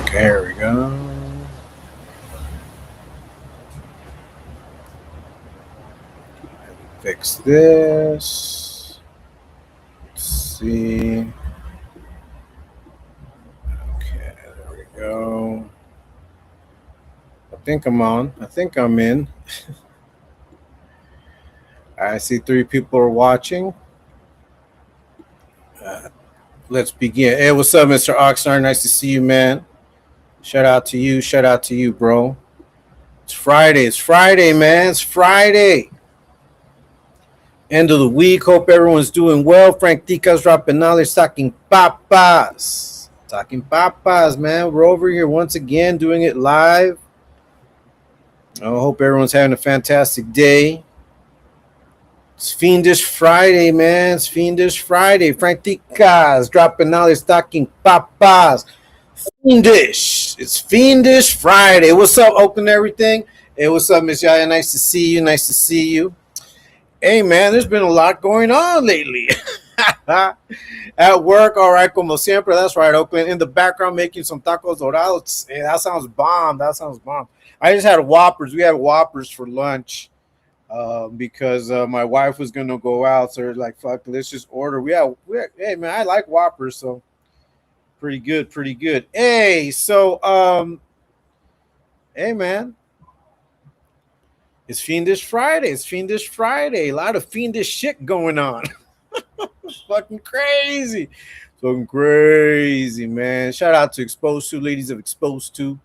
Okay, here we go. Fix this. Let's see. Okay, there we go. I think I'm on. I think I'm in. I see 3 people are watching. Uh, let's begin. Hey, what's up, Mr. Oxnard? Nice to see you, man. Shout out to you. Shout out to you, bro. It's Friday. It's Friday, man. It's Friday. End of the week. Hope everyone's doing well. Frank Tica's dropping knowledge, talking papas. Talking papas, man. We're over here once again doing it live. I hope everyone's having a fantastic day. It's Fiendish Friday, man. It's Fiendish Friday. Frank Tica's dropping knowledge, talking papas. Fiendish. It's Fiendish Friday. What's up, Oakland, everything? Hey, what's up, Miss Yaya? Nice to see you. Nice to see you. Hey, man, there's been a lot going on lately. At work, all right, como siempre. That's right, Oakland. In the background, making some tacos dorados. Hey, that sounds bomb. That sounds bomb. I just had Whoppers. We had Whoppers for lunch because my wife was going to go out. So we're like, fuck, let's just order. Hey, man, I like Whoppers. So pretty good, pretty good. Hey, hey, man. It's Fiendish Friday. It's Fiendish Friday. A lot of fiendish shit going on. Fucking crazy. Fucking crazy, man. Shout out to Exposed to, ladies of Exposed to.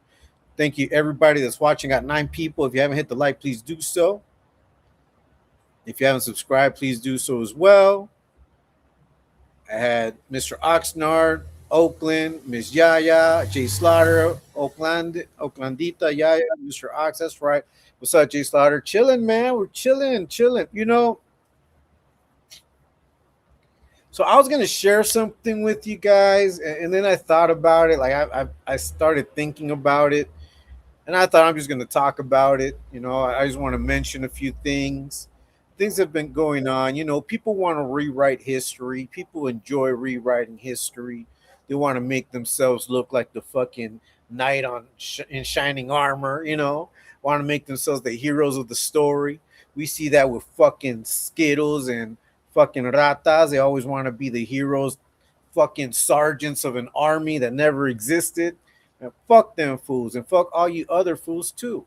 Thank you, everybody that's watching. Got 9 people. If you haven't hit the like, please do so. If you haven't subscribed, please do so as well. I had Mr. Oxnard, Oakland, Miss Yaya, Jay Slaughter, Oaklandita, Yaya, Mr. Ox. That's right. What's up, Jay Slaughter? Chilling, man. We're chilling. You know, so I was gonna share something with you guys, and then I thought about it. Like I started thinking about it, and I thought I'm just gonna talk about it. You know, I just want to mention a few things. Things have been going on. You know, people want to rewrite history. People enjoy rewriting history. They want to make themselves look like the fucking knight in shining armor. You know, want to make themselves the heroes of the story. We see that with fucking Skittles and fucking ratas. They always want to be the heroes, fucking sergeants of an army that never existed. And fuck them fools, and fuck all you other fools too.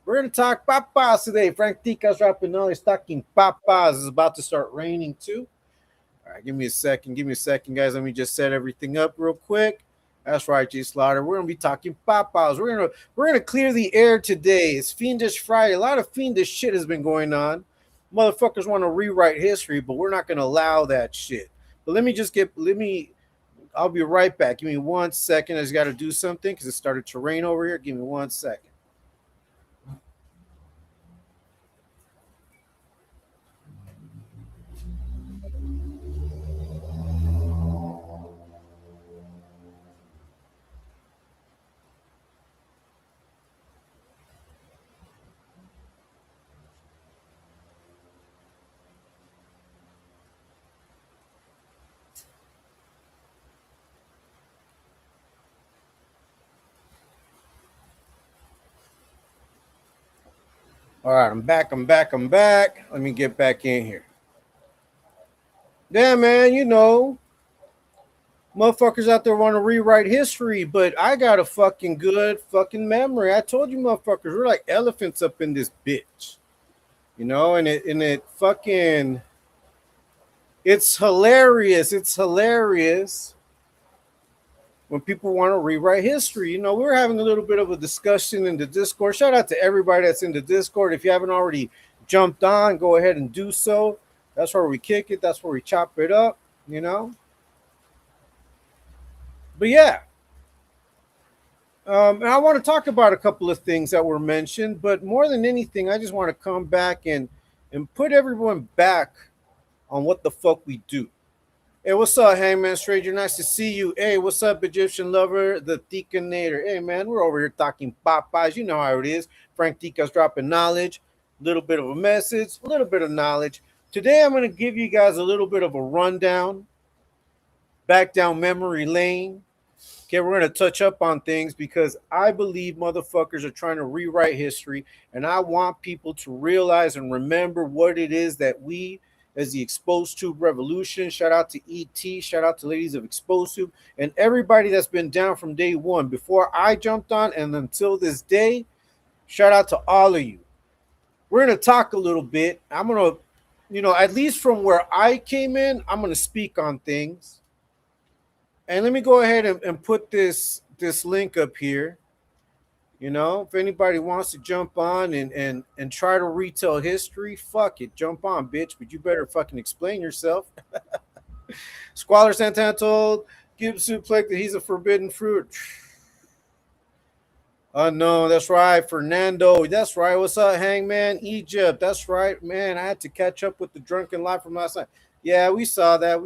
We're gonna talk papas today. Frank Tica's dropping knowledge, talking papas. It's about to start raining too. All right, give me a second. Give me a second, guys. Let me just set everything up real quick. That's right, G Slaughter. We're gonna be talking papas. We're gonna clear the air today. It's Fiendish Friday. A lot of fiendish shit has been going on. Motherfuckers want to rewrite history, but we're not gonna allow that shit. But I'll be right back. Give me 1 second. I just gotta do something because it started to rain over here. Give me 1 second. All right, I'm back. Let me get back in here. Yeah, man, you know, motherfuckers out there want to rewrite history, but I got a fucking good fucking memory. I told you motherfuckers, we're like elephants up in this bitch. You know, and it fucking it's hilarious. It's hilarious when people want to rewrite history. You know, we were having a little bit of a discussion in the Discord. Shout out to everybody that's in the Discord. If you haven't already jumped on, go ahead and do so. That's where we kick it. That's where we chop it up, you know. But yeah, and I want to talk about a couple of things that were mentioned. But more than anything, I just want to come back and put everyone back on what the fuck we do. Hey, what's up, Hangman Stranger? Nice to see you. Hey, what's up, Egyptian lover, the Tikanator? Hey, man, we're over here talking Popeyes. You know how it is. Frank Tika's dropping knowledge, a little bit of a message, a little bit of knowledge. Today, I'm going to give you guys a little bit of a rundown, back down memory lane. Okay, we're gonna touch up on things because I believe motherfuckers are trying to rewrite history, and I want people to realize and remember what it is that we, as the Exposed Tube Revolution, shout out to ET, shout out to ladies of Exposed Tube, and everybody that's been down from day one before I jumped on and until this day. Shout out to all of you. We're gonna talk a little bit. I'm gonna, at least from where I came in, I'm gonna speak on things. And let me go ahead and put this link up here. If anybody wants to jump on and try to retell history, fuck it, jump on, bitch. But you better fucking explain yourself. Squalor Santana told Gibbs Suplex that he's a forbidden fruit. No, that's right, Fernando. That's right. What's up, Hangman? Egypt. That's right, man. I had to catch up with the drunken live from last night. Yeah, we saw that.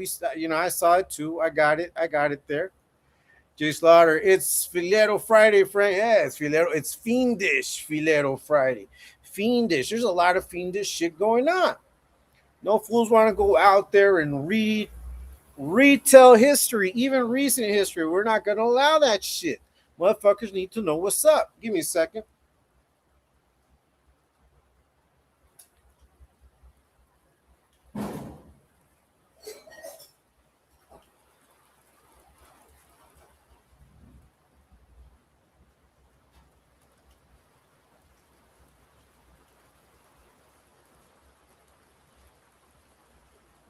I saw it too. I got it. There. Jay Slaughter. It's Filero Friday, Frank. Yeah, it's Filero. It's Fiendish Filero Friday. Fiendish. There's a lot of fiendish shit going on. No fools want to go out there and retell history, even recent history. We're not going to allow that shit. Motherfuckers need to know what's up. Give me a second.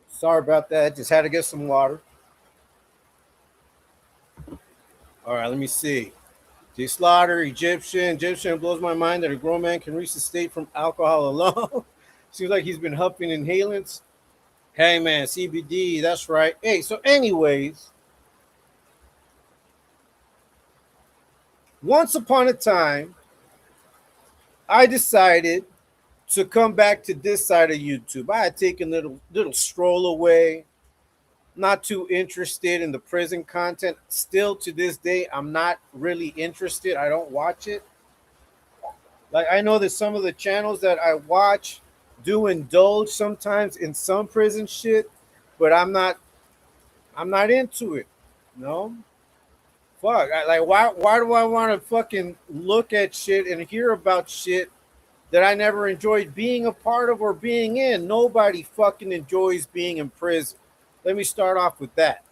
Sorry about that. Just had to get some water. All right, let me see. Jay Slaughter, Egyptian blows my mind that a grown man can reach the state from alcohol alone. Seems like he's been huffing inhalants. Hey man, CBD, that's right. Hey, so anyways, once upon a time, I decided to come back to this side of YouTube. I had taken a little stroll away, not too interested in the prison content. Still to this day, I'm not really interested. I don't watch it. Like I know that some of the channels that I watch do indulge sometimes in some prison shit, but I'm not into it. No. Fuck. Why do I want to fucking look at shit and hear about shit that I never enjoyed being a part of or being in? Nobody fucking enjoys being in prison. Let me start off with that.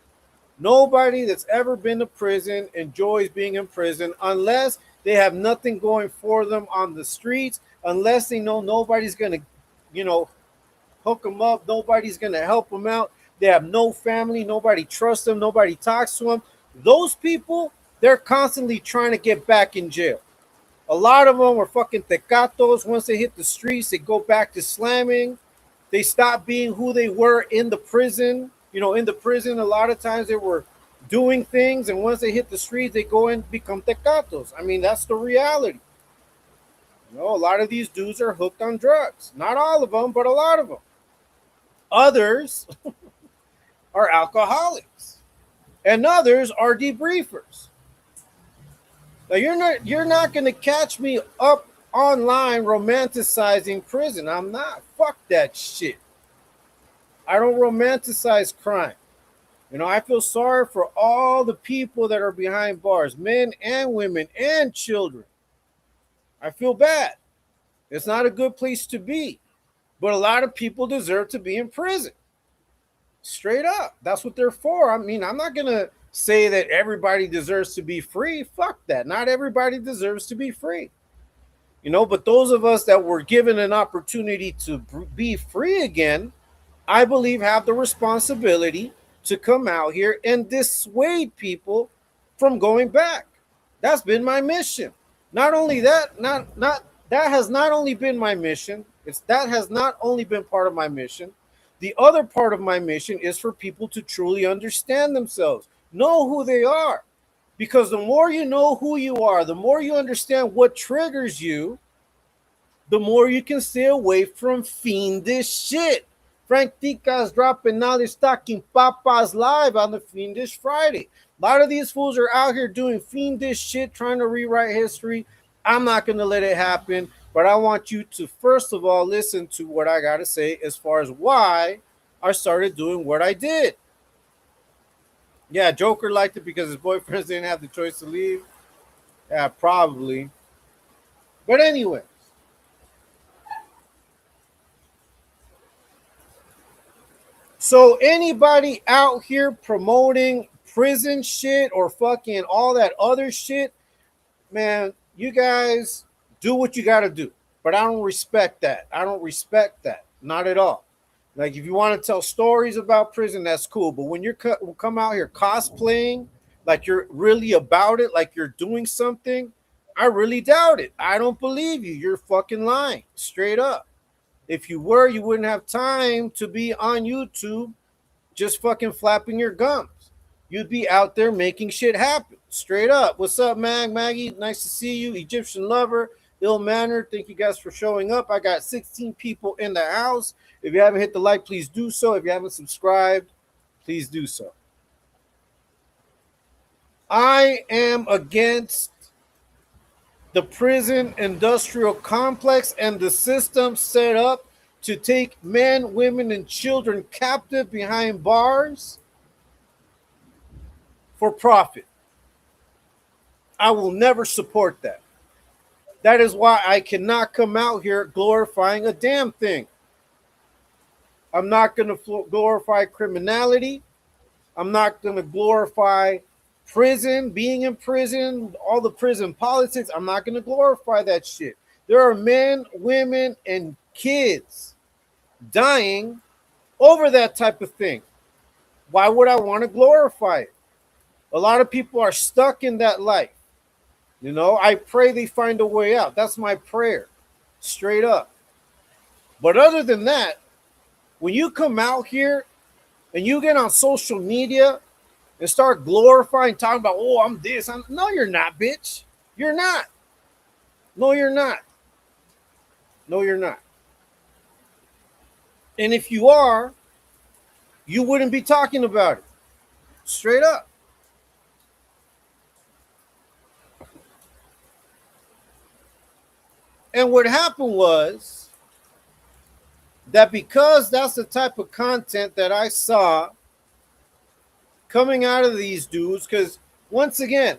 Nobody that's ever been to prison enjoys being in prison unless they have nothing going for them on the streets, unless they know nobody's going to, hook them up, nobody's going to help them out. They have no family, nobody trusts them, nobody talks to them. Those people, they're constantly trying to get back in jail. A lot of them were fucking tecatos. Once they hit the streets, they go back to slamming. They stop being who they were in the prison. In the prison, a lot of times they were doing things, and once they hit the streets, they go and become tecatos. I mean, that's the reality. A lot of these dudes are hooked on drugs. Not all of them, but a lot of them. Others are alcoholics, and others are debriefers. Now you're not going to catch me up online romanticizing prison. I'm not. Fuck that shit. I don't romanticize crime. I feel sorry for all the people that are behind bars, men and women and children. I feel bad. It's not a good place to be. But a lot of people deserve to be in prison. Straight up. That's what they're for. I mean, I'm not going to say that everybody deserves to be free. Fuck that. Not everybody deserves to be free. But those of us that were given an opportunity to be free again, I believe have the responsibility to come out here and dissuade people from going back. That's been my mission. Not only that, not that has not only been my mission, that has not only been part of my mission. The other part of my mission is for people to truly understand themselves, know who they are. Because the more you know who you are, the more you understand what triggers you, the more you can stay away from fiendish shit. Frank Tica's dropping knowledge stocking papas live on the Fiendish Friday. A lot of these fools are out here doing fiendish shit, trying to rewrite history. I'm not going to let it happen, but I want you to, first of all, listen to what I got to say as far as why I started doing what I did. Yeah, Joker liked it because his boyfriends didn't have the choice to leave. Yeah, probably. But anyway, so anybody out here promoting prison shit or fucking all that other shit, man, you guys do what you got to do. But I don't respect that. I don't respect that. Not at all. Like if you want to tell stories about prison, that's cool. But when you're come out here cosplaying, like you're really about it, like you're doing something, I really doubt it. I don't believe you. You're fucking lying, straight up. If you were, you wouldn't have time to be on YouTube just fucking flapping your gums. You'd be out there making shit happen. Straight up. What's up, Maggie? Nice to see you. Egyptian lover, ill mannered. Thank you guys for showing up. I got 16 people in the house. If you haven't hit the like, please do so. If you haven't subscribed, please do so. I am against the prison industrial complex and the system set up to take men, women, and children captive behind bars for profit. I will never support that. That is why I cannot come out here glorifying a damn thing. I'm not going to glorify criminality. I'm not going to glorify prison, being in prison, all the prison politics. I'm not going to glorify that shit. There are men, women, and kids dying over that type of thing. Why would I want to glorify it? A lot of people are stuck in that life. You know, I pray they find a way out. That's my prayer, straight up. But other than that, when you come out here and you get on social media and start glorifying, talking about, oh, I'm this. No, you're not, bitch. You're not. No, you're not. No, you're not. And if you are, you wouldn't be talking about it. Straight up. And what happened was that because that's the type of content that I saw coming out of these dudes, because once again,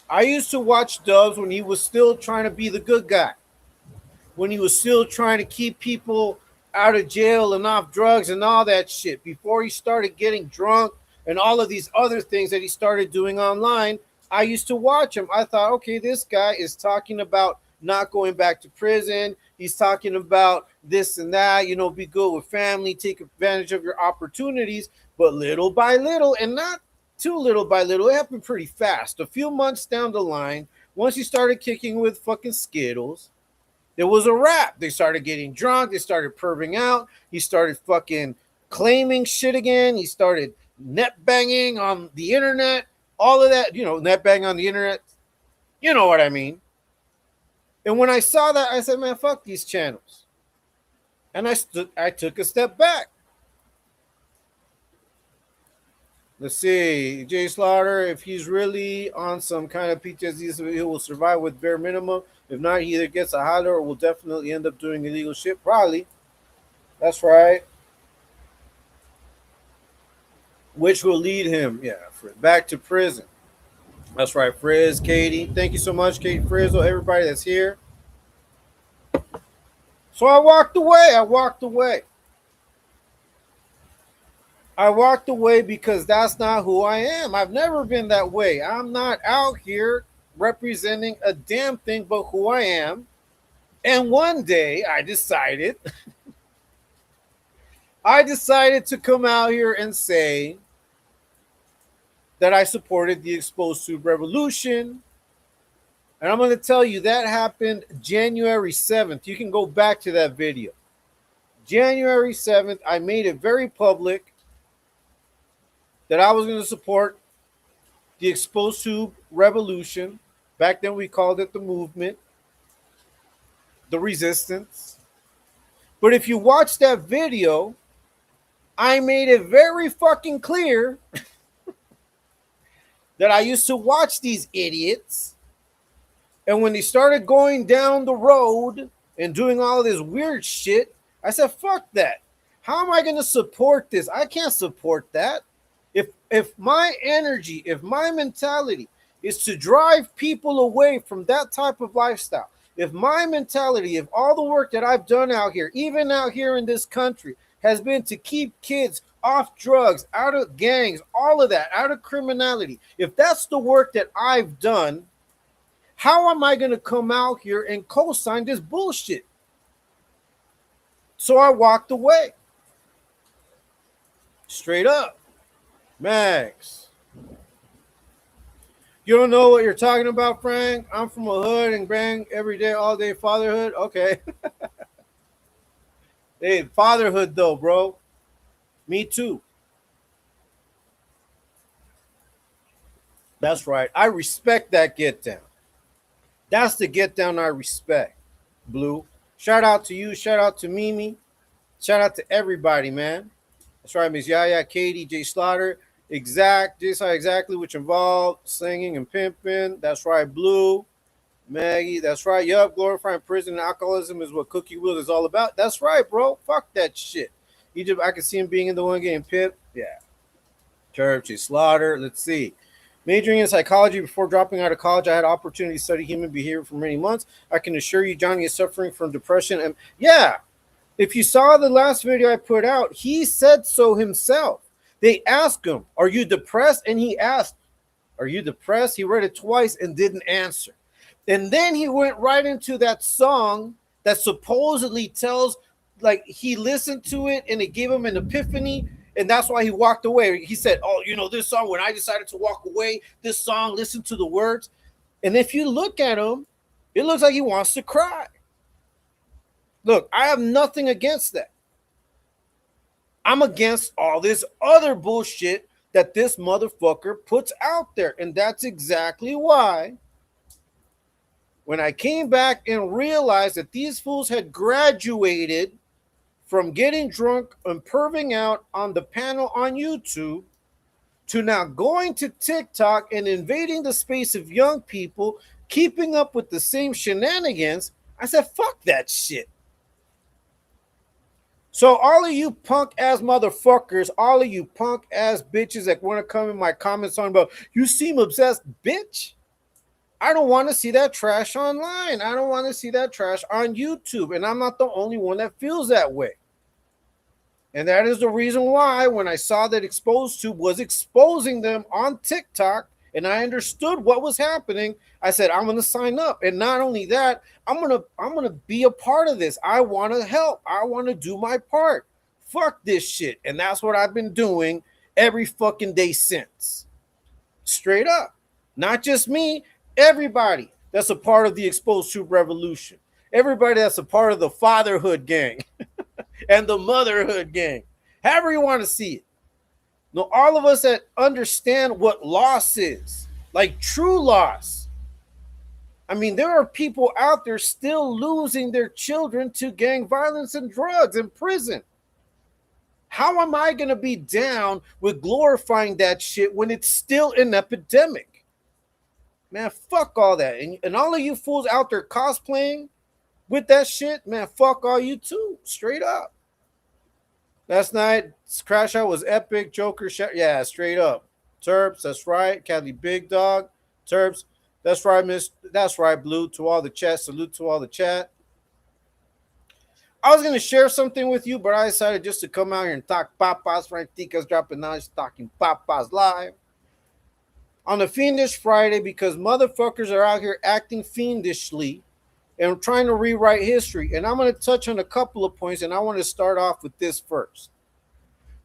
I used to watch Dubs when he was still trying to be the good guy, when he was still trying to keep people out of jail and off drugs and all that shit, before he started getting drunk and all of these other things that he started doing online. I used to watch him. I thought, okay, this guy is talking about not going back to prison. He's talking about this and that, you know, be good with family, take advantage of your opportunities. But little by little, and not too little by little, it happened pretty fast. A few months down the line, once he started kicking with fucking Skittles, it was a wrap. They started getting drunk. They started perving out. He started fucking claiming shit again. He started net banging on the internet. All of that, you know, net banging on the internet. You know what I mean? And when I saw that, I said, man, fuck these channels. And I took a step back. Let's see, Jay Slaughter, if he's really on some kind of PTSD, he will survive with bare minimum. If not, he either gets a holler or will definitely end up doing illegal shit. Probably. That's right. Which will lead him, back to prison. That's right, Frizz, Katie. Thank you so much, Kate Frizzle, everybody that's here. So I walked away. I walked away because that's not who I am. I've never been that way. I'm not out here representing a damn thing but who I am. And one day I decided to come out here and say that I supported the Exposed Tube Revolution. And I'm going to tell you that happened January 7th. You can go back to that video. January 7th, I made it very public that I was going to support the Exposed Tube Revolution. Back then we called it the movement, the resistance. But if you watch that video, I made it very fucking clear that I used to watch these idiots. And when they started going down the road and doing all of this weird shit, I said, fuck that. How am I going to support this? I can't support that. If if my energy, if my mentality is to drive people away from that type of lifestyle, if my mentality, if all the work that I've done out here, even out here in this country, has been to keep kids off drugs, out of gangs, all of that, out of criminality, if that's the work that I've done, how am I going to come out here and co-sign this bullshit? So I walked away. Straight up. Max. You don't know what you're talking about, Frank? I'm from a hood and bang every day, all day fatherhood. Okay. Hey, fatherhood though, bro. Me too. That's right. I respect that get down. That's the get down I respect. Blue. Shout out to you. Shout out to Mimi. Shout out to everybody, man. That's right, Miss Yaya, Katie, J Slaughter. Exactly which involved singing and pimping. That's right, Blue. Maggie, that's right. Yup, glorifying prison and alcoholism is what Cookie Will is all about. That's right, bro. Fuck that shit. Egypt, I can see him being in the one game pimp. Yeah. Church, J Slaughter. Let's see. Majoring in psychology before dropping out of college, I had opportunity to study human behavior for many months. I can assure you, Johnny is suffering from depression. And yeah, if you saw the last video I put out, he said so himself. They asked him, "Are you depressed?" And he asked, "Are you depressed?" He read it twice and didn't answer. And then he went right into that song that supposedly tells, like, he listened to it and it gave him an epiphany. And that's why he walked away. He said, "Oh, you know, this song, when I decided to walk away, this song, listen to the words." And if you look at him, it looks like he wants to cry. Look, I have nothing against that. I'm against all this other bullshit that this motherfucker puts out there. And that's exactly why when I came back and realized that these fools had graduated from getting drunk and perving out on the panel on YouTube to now going to TikTok and invading the space of young people, keeping up with the same shenanigans, I said, fuck that shit. So all of you punk ass motherfuckers, all of you punk ass bitches that want to come in my comments on about, you seem obsessed, bitch. I don't want to see that trash online. I don't want to see that trash on YouTube. And I'm not the only one that feels that way. And that is the reason why when I saw that ExposedTube was exposing them on TikTok and I understood what was happening, I said, I'm going to sign up. And not only that, I'm going to be a part of this. I want to help. I want to do my part. Fuck this shit. And that's what I've been doing every fucking day since. Straight up. Not just me, everybody that's a part of the ExposedTube revolution. Everybody that's a part of the fatherhood gang and the motherhood gang. However you want to see it. No, all of us that understand what loss is, like true loss. I mean, there are people out there still losing their children to gang violence and drugs in prison. How am I going to be down with glorifying that shit when it's still an epidemic? Man, fuck all that. And all of you fools out there cosplaying with that shit, man, fuck all you too. Straight up. Last night's crash out was epic. Joker, yeah, straight up. Terps, that's right. Caddy Big Dog. Terps, that's right, Miss. That's right, Blue. To all the chat, salute to all the chat. I was gonna share something with you, but I decided just to come out here and talk papas. Ftdk's dropping knowledge, talking papas live on the Fiendish Friday because motherfuckers are out here acting fiendishly and trying to rewrite history. And I'm going to touch on a couple of points, and I want to start off with this first.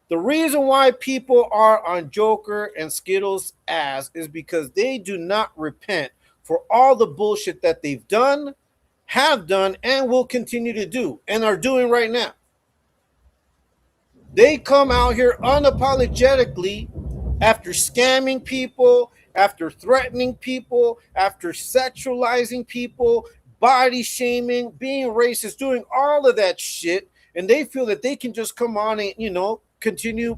The reason why people are on Joker and Skittles' ass is because they do not repent for all the bullshit that they've done, have done, and will continue to do, and are doing right now. They come out here unapologetically after scamming people, after threatening people, after sexualizing people, body shaming, being racist, doing all of that shit, and they feel that they can just come on and, you know, continue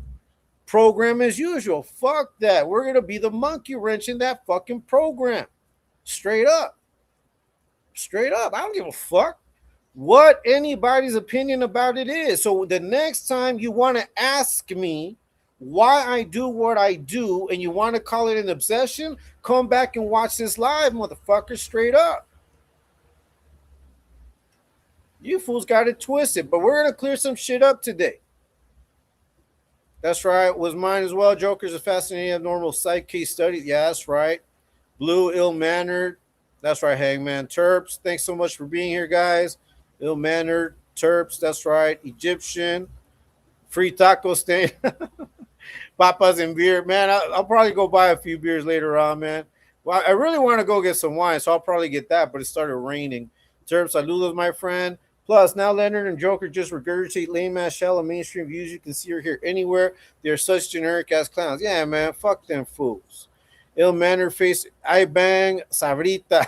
program as usual. Fuck that. We're going to be the monkey wrench in that fucking program. Straight up. Straight up. I don't give a fuck what anybody's opinion about it is. So the next time you want to ask me why I do what I do, and you want to call it an obsession, come back and watch this live, motherfucker, straight up. You fools got it twisted, but we're going to clear some shit up today. That's right. Was mine as well. Joker's a fascinating abnormal psych case study. Yeah, that's right. Blue, ill mannered. That's right. Hangman Terps. Thanks so much for being here, guys. Ill mannered Terps. That's right. Egyptian. Free taco stand. Papas and beer. Man, I'll probably go buy a few beers later on, man. Well, I really want to go get some wine, so I'll probably get that, but it started raining. Terps, saludos, my friend. Plus, now Leonard and Joker just regurgitate lame ass shallow mainstream views you can see or hear anywhere. They're such generic ass clowns. Yeah, man, fuck them fools. Ill mannered face, I bang, sabrita.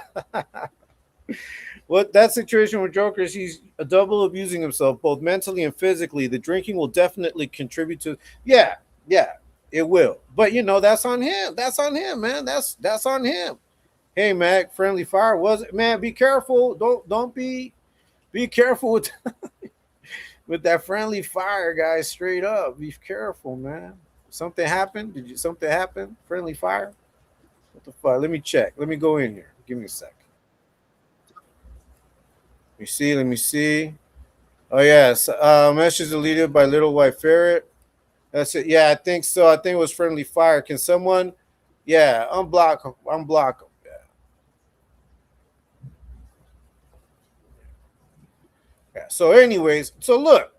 What that situation with Joker is he's a double abusing himself, both mentally and physically. The drinking will definitely contribute to. Yeah, yeah, it will. But you know that's on him. That's on him, man. That's on him. Hey, Mac, friendly fire was it, man? Be careful. Don't be careful with with that friendly fire, guys. Straight up, be careful, man. Something happened? Did you something happen? Friendly fire? What the fuck? Let me check. Let me go in here. Give me a sec. Let me see. Let me see. Oh yes, message deleted by Little White Ferret. That's it. Yeah, I think so. I think it was friendly fire. Can someone? Yeah, unblock him. Unblock him. Yeah. So, anyways, so look.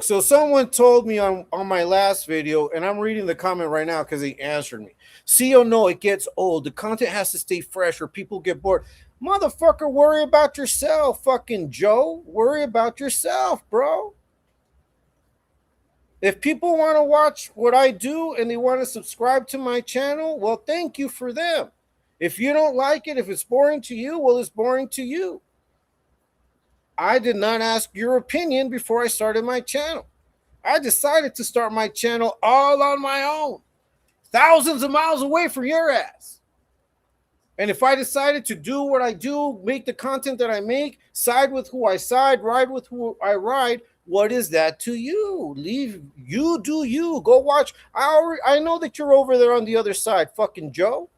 So someone told me on my last video, and I'm reading the comment right now because he answered me. See, oh no, it gets old. The content has to stay fresh, or people get bored. Motherfucker, worry about yourself, fucking Joe. Worry about yourself, bro. If people want to watch what I do and they want to subscribe to my channel, well, thank you for them. If you don't like it, if it's boring to you, well, it's boring to you. I did not ask your opinion before I started my channel. I decided to start my channel all on my own, thousands of miles away from your ass. And if I decided to do what I do, make the content that I make, side with who I side, ride with who I ride, what is that to you? Leave you do you. Go watch. I know that you're over there on the other side, fucking Joe.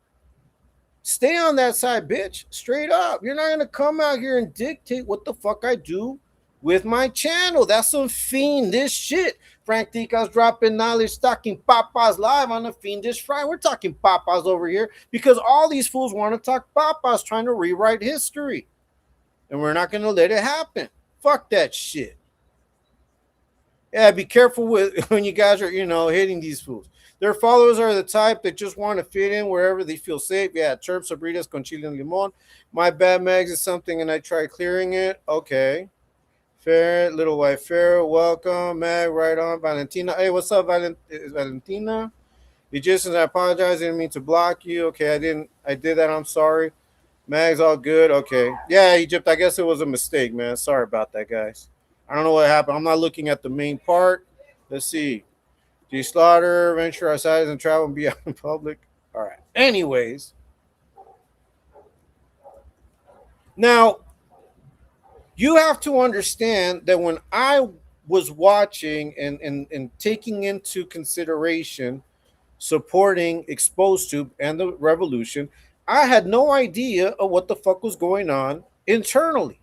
Stay on that side, bitch. Straight up. You're not gonna come out here and dictate what the fuck I do with my channel. That's some fiendish shit. Frank Tica's dropping knowledge, talking papas live on the Fiendish Fry. We're talking papas over here because all these fools want to talk papas, trying to rewrite history. And we're not gonna let it happen. Fuck that shit. Yeah, be careful with when you guys are, hitting these fools. Their followers are the type that just want to fit in wherever they feel safe. Yeah, chirps, abritas con chile and limon. My bad mags is something and I try clearing it. Okay. Fair, little white fair. Welcome, Mag. Right on. Valentina. Hey, what's up, Valentina? Magicians, I apologize. I didn't mean to block you. Okay, I did that. I'm sorry. Mag's all good. Okay. Yeah, Egypt. I guess it was a mistake, man. Sorry about that, guys. I don't know what happened. I'm not looking at the main part. Let's see. Do slaughter, venture outside and travel and be out in public? All right. Anyways. Now, you have to understand that when I was watching and taking into consideration supporting Exposed Tube and the revolution, I had no idea of what the fuck was going on internally.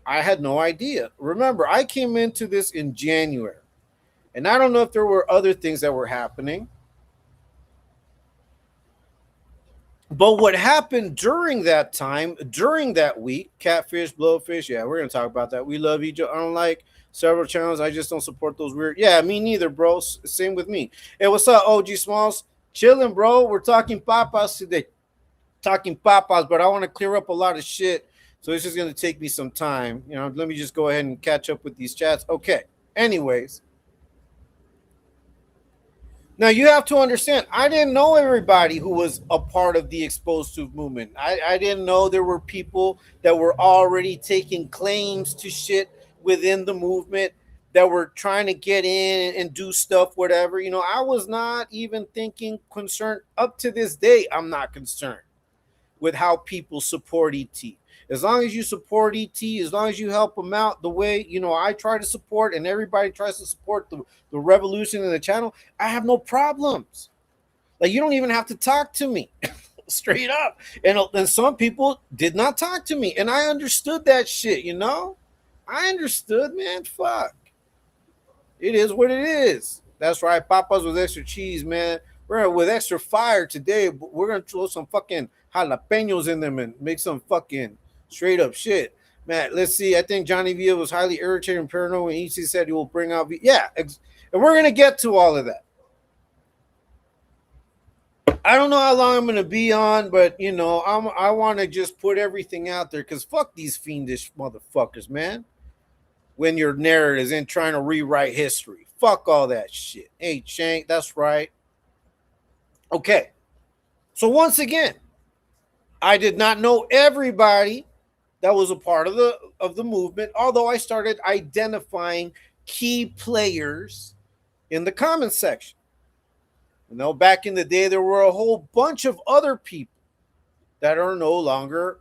I had no idea. Remember, I came into this in January. And I don't know if there were other things that were happening. But what happened during that time, during that week, catfish, blowfish, yeah, we're going to talk about that. We love each other. Unlike several channels, I just don't support those weird. Yeah, me neither, bro. Same with me. Hey, what's up, OG Smalls? Chilling, bro. We're talking papas today. Talking papas, but I want to clear up a lot of shit. So it's just going to take me some time. Let me just go ahead and catch up with these chats. Okay. Anyways. Now, you have to understand, I didn't know everybody who was a part of the Exposed Tube movement. I didn't know there were people that were already taking claims to shit within the movement that were trying to get in and do stuff, whatever. I was not even concerned. Up to this day, I'm not concerned with how people support ET. As long as you support ET, as long as you help him out the way, I try to support and everybody tries to support the revolution in the channel, I have no problems. Like, you don't even have to talk to me. Straight up. And some people did not talk to me. And I understood that shit. I understood, man. Fuck. It is what it is. That's right. Papas with extra cheese, man. We're with extra fire today. We're gonna throw some fucking jalapenos in them and make some fucking straight up shit. Man, let's see. I think Johnny Villa was highly irritated and paranoid when EC said he will bring out. Yeah, and we're gonna get to all of that. I don't know how long I'm gonna be on, but I want to just put everything out there because fuck these fiendish motherfuckers, man. When your narrative isn't trying to rewrite history, fuck all that shit. Hey, Shank, that's right. Okay, so once again, I did not know everybody that was a part of the movement, although I started identifying key players in the comment section. Back in the day, there were a whole bunch of other people that are no longer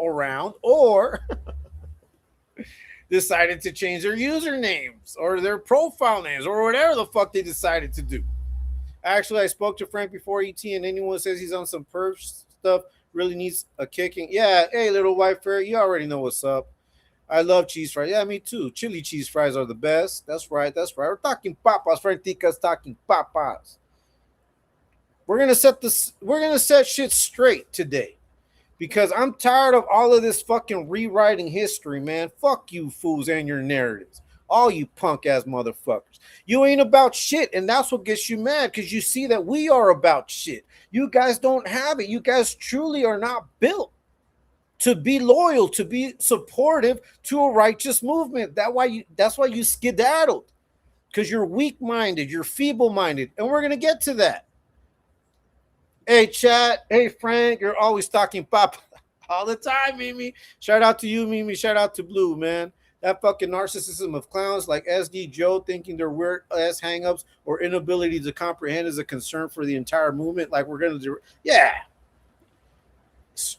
around or decided to change their usernames or their profile names or whatever the fuck they decided to do. Actually, I spoke to Frank before ET, and anyone says he's on some perf stuff really needs a kicking. Yeah, hey, little white fairy, you already know what's up. I love cheese fries. Yeah, me too. Chili cheese fries are the best. That's right. We're talking papas. Ftdk's talking papas. We're gonna set shit straight today. Because I'm tired of all of this fucking rewriting history, man. Fuck you fools and your narratives. All you punk ass motherfuckers. You ain't about shit, and that's what gets you mad, because you see that we are about shit. You guys don't have it. You guys truly are not built to be loyal, to be supportive to a righteous movement. That's why you skedaddled. Because you're weak-minded, you're feeble-minded, and we're gonna get to that. Hey, chat. Hey, Frank. You're always talking pop all the time, Mimi. Shout out to you, Mimi. Shout out to Blue, man. That fucking narcissism of clowns like SD Joe thinking their weird ass hangups or inability to comprehend is a concern for the entire movement. Like we're going to do. Yeah.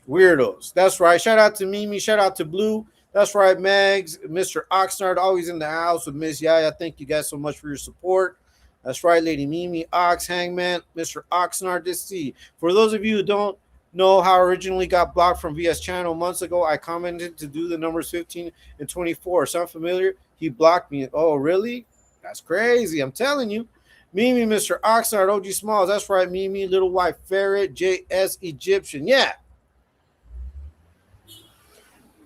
Weirdos. That's right. Shout out to Mimi. Shout out to Blue. That's right, Mags. Mr. Oxnard always in the house with Miss Yaya. Thank you guys so much for your support. That's right, Lady Mimi, Ox, Hangman, Mr. Oxnard to see. For those of you who don't know how I originally got blocked from VS channel months ago, I commented to do the numbers 15 and 24. Sound familiar? He blocked me. Oh, really? That's crazy. I'm telling you. Mimi, Mr. Oxnard, OG Smalls. That's right, Mimi, Little White Ferret, JS Egyptian. Yeah.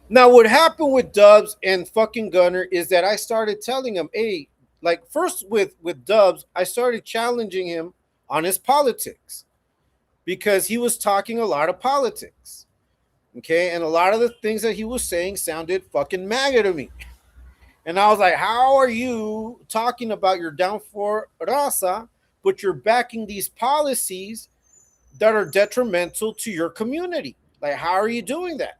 Now, what happened with Dubs and fucking Gunner is that I started telling him, hey, like first with Dubs, I started challenging him on his politics because he was talking a lot of politics. Okay. And a lot of the things that he was saying sounded fucking MAGA to me. And I was like, how are you talking about your down for Raza, but you're backing these policies that are detrimental to your community? Like, how are you doing that?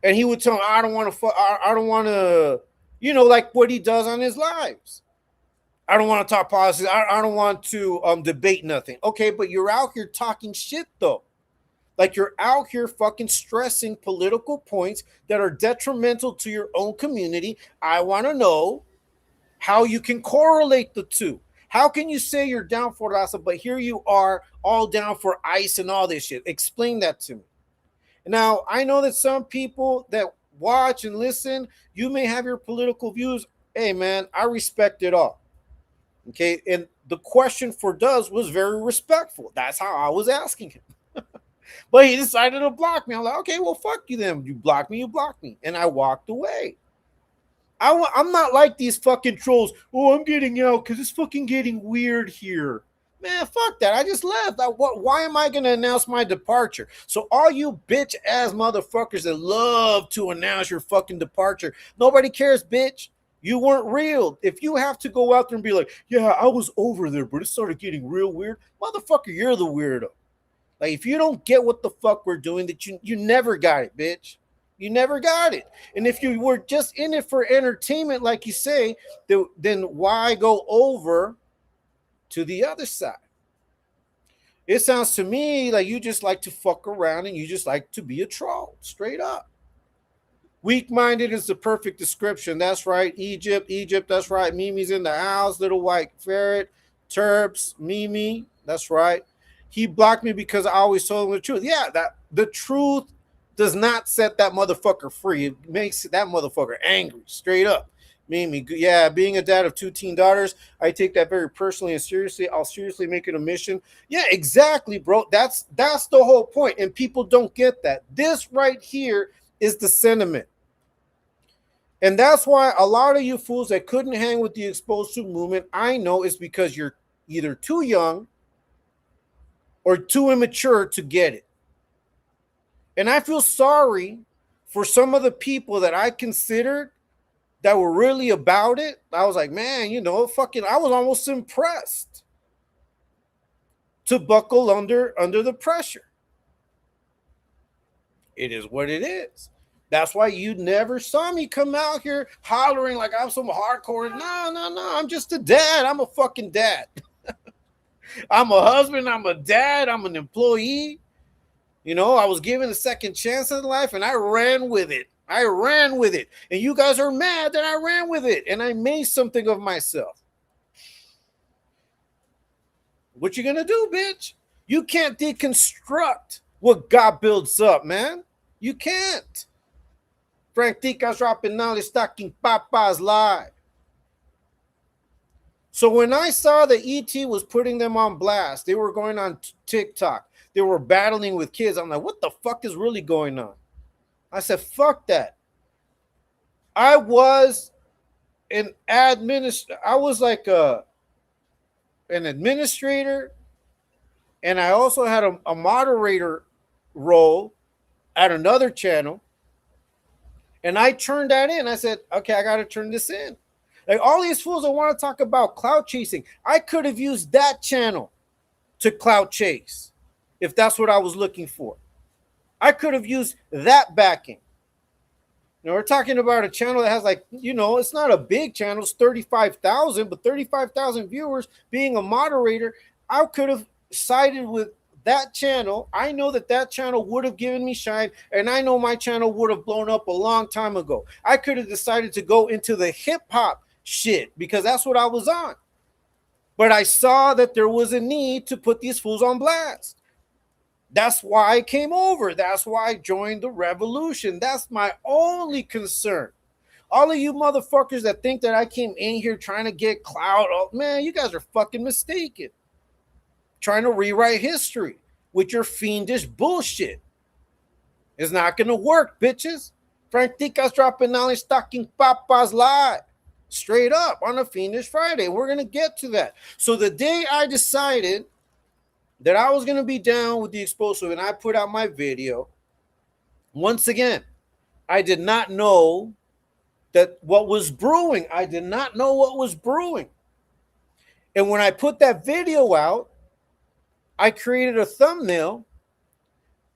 And he would tell me, I don't want to, like what he does on his lives. I don't want to talk policies. I don't want to debate nothing. Okay, but you're out here talking shit, though. Like, you're out here fucking stressing political points that are detrimental to your own community. I want to know how you can correlate the two. How can you say you're down for Raza, but here you are all down for ICE and all this shit? Explain that to me. Now, I know that some people that watch and listen, you may have your political views. Hey, man, I respect it all. Okay, and the question for Dubs was very respectful. That's how I was asking him. But he decided to block me. I'm like, okay, well, fuck you then. You block me, you block me. And I walked away. I'm not like these fucking trolls. Oh, I'm getting out because it's fucking getting weird here. Man, fuck that. I just left. Why am I going to announce my departure? So all you bitch ass motherfuckers that love to announce your fucking departure, nobody cares, bitch. You weren't real. If you have to go out there and be like, yeah, I was over there, but it started getting real weird. Motherfucker, you're the weirdo. Like, if you don't get what the fuck we're doing, that you never got it, bitch. You never got it. And if you were just in it for entertainment, like you say, then why go over to the other side? It sounds to me like you just like to fuck around and you just like to be a troll, straight up. Weak-minded is the perfect description. That's right. Egypt. That's right. Mimi's in the house. Little white ferret. Terps. Mimi. That's right. He blocked me because I always told him the truth. Yeah, that the truth does not set that motherfucker free. It makes that motherfucker angry, straight up. Mimi, yeah, being a dad of 2 teen daughters, I take that very personally and seriously. I'll seriously make it a mission. Yeah, exactly, bro. That's the whole point, and people don't get that. This right here is the sentiment. And that's why a lot of you fools that couldn't hang with the exposed to movement, I know, is because you're either too young or too immature to get it. And I feel sorry for some of the people that I considered that were really about it. I was like, man, you know, fucking, I was almost impressed to buckle under the pressure. It is what it is. That's why you never saw me come out here hollering like I'm some hardcore. No. I'm just a dad. I'm a fucking dad. I'm a husband. I'm a dad. I'm an employee. You know, I was given a second chance in life and I ran with it. And you guys are mad that I ran with it and I made something of myself. What you gonna do, bitch? You can't deconstruct what God builds up, man. You can't. Ftdk's dropping knowledge, Talkin Papas live. So when I saw that ET was putting them on blast, they were going on TikTok. They were battling with kids. I'm like, what the fuck is really going on? I said, fuck that. I was an I was like an administrator, and I also had a moderator role at another channel. And I turned that in. I said, okay, I got to turn this in. Like all these fools that want to talk about clout chasing, I could have used that channel to clout chase if that's what I was looking for. I could have used that backing. Now we're talking about a channel that has like, you know, it's not a big channel. It's 35,000, but 35,000 viewers. Being a moderator, I could have sided with that channel. I know that channel would have given me shine, and I know my channel would have blown up a long time ago. I could have decided to go into the hip hop shit because that's what I was on. But I saw that there was a need to put these fools on blast. That's why I came over. That's why I joined the revolution. That's my only concern. All of you motherfuckers that think that I came in here trying to get clout, oh, man, you guys are fucking mistaken. Trying to rewrite history with your fiendish bullshit. It's not going to work, bitches. Ftdk's dropping knowledge, Talkin Papas live. Straight up on a Fiendish Friday. We're going to get to that. So the day I decided that I was going to be down with the explosive and I put out my video, once again, I did not know that what was brewing. I did not know what was brewing. And when I put that video out, I created a thumbnail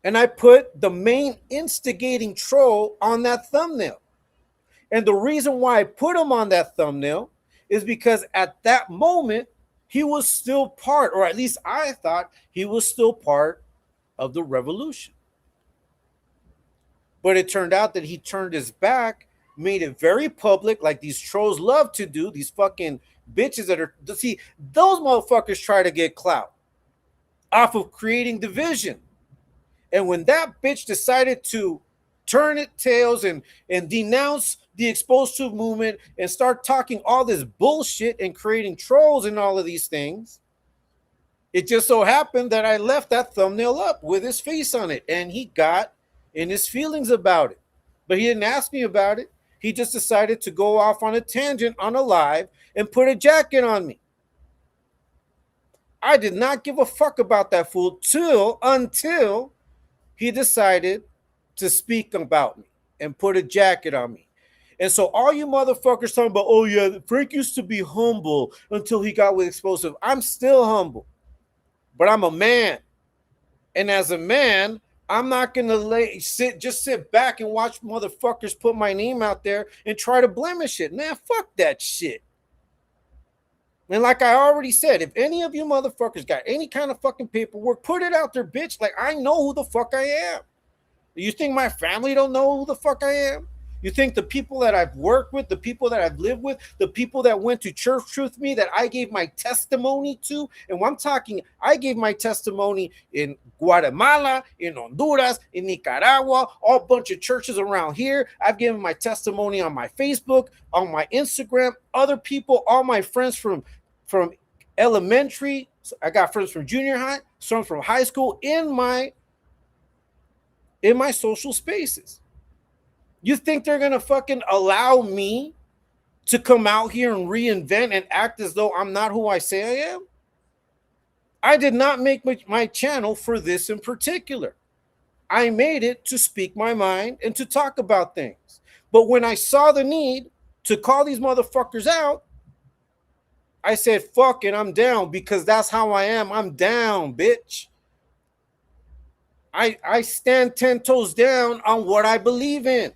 and I put the main instigating troll on that thumbnail. And the reason why I put him on that thumbnail is because at that moment, he was still part, or at least I thought he was still part of the revolution. But it turned out that he turned his back, made it very public, like these trolls love to do, these fucking bitches that are, see, those motherfuckers try to get clout off of creating division. And when that bitch decided to turn its tails and denounce the exposed to movement and start talking all this bullshit and creating trolls and all of these things, it just so happened that I left that thumbnail up with his face on it, and he got in his feelings about it. But he didn't ask me about it. He just decided to go off on a tangent on a live and put a jacket on me. I did not give a fuck about that fool until he decided to speak about me and put a jacket on me. And so all you motherfuckers talking about, oh yeah, Frank used to be humble until he got with explosive. I'm still humble, but I'm a man. And as a man, I'm not going to sit back and watch motherfuckers put my name out there and try to blemish it. Man, fuck that shit. And like I already said, if any of you motherfuckers got any kind of fucking paperwork, put it out there, bitch. Like, I know who the fuck I am. You think my family don't know who the fuck I am? You think the people that I've worked with, the people that I've lived with, the people that went to church with me, that I gave my testimony to, and when I'm talking, I gave my testimony in Guatemala, in Honduras, in Nicaragua, all bunch of churches around here. I've given my testimony on my Facebook, on my Instagram, other people, all my friends from elementary. I got friends from junior high, some from high school in my social spaces. You think they're gonna fucking allow me to come out here and reinvent and act as though I'm not who I say I am? I did not make my channel for this in particular. I made it to speak my mind and to talk about things. But when I saw the need to call these motherfuckers out, I said, fuck it, I'm down, because that's how I am. I'm down, bitch. I stand 10 toes down on what I believe in.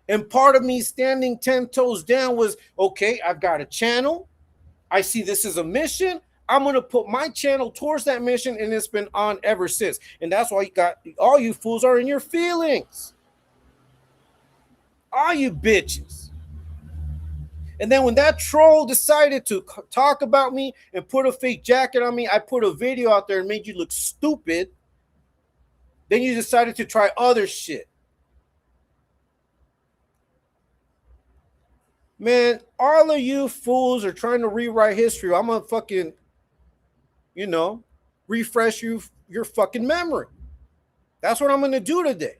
And part of me standing 10 toes down was, okay, I've got a channel. I see this as a mission. I'm going to put my channel towards that mission, and it's been on ever since. And that's why you got all you fools are in your feelings. All you bitches. And then when that troll decided to talk about me and put a fake jacket on me, I put a video out there and made you look stupid. Then you decided to try other shit. Man, all of you fools are trying to rewrite history. I'm going to fucking, refresh your fucking memory. That's what I'm going to do today.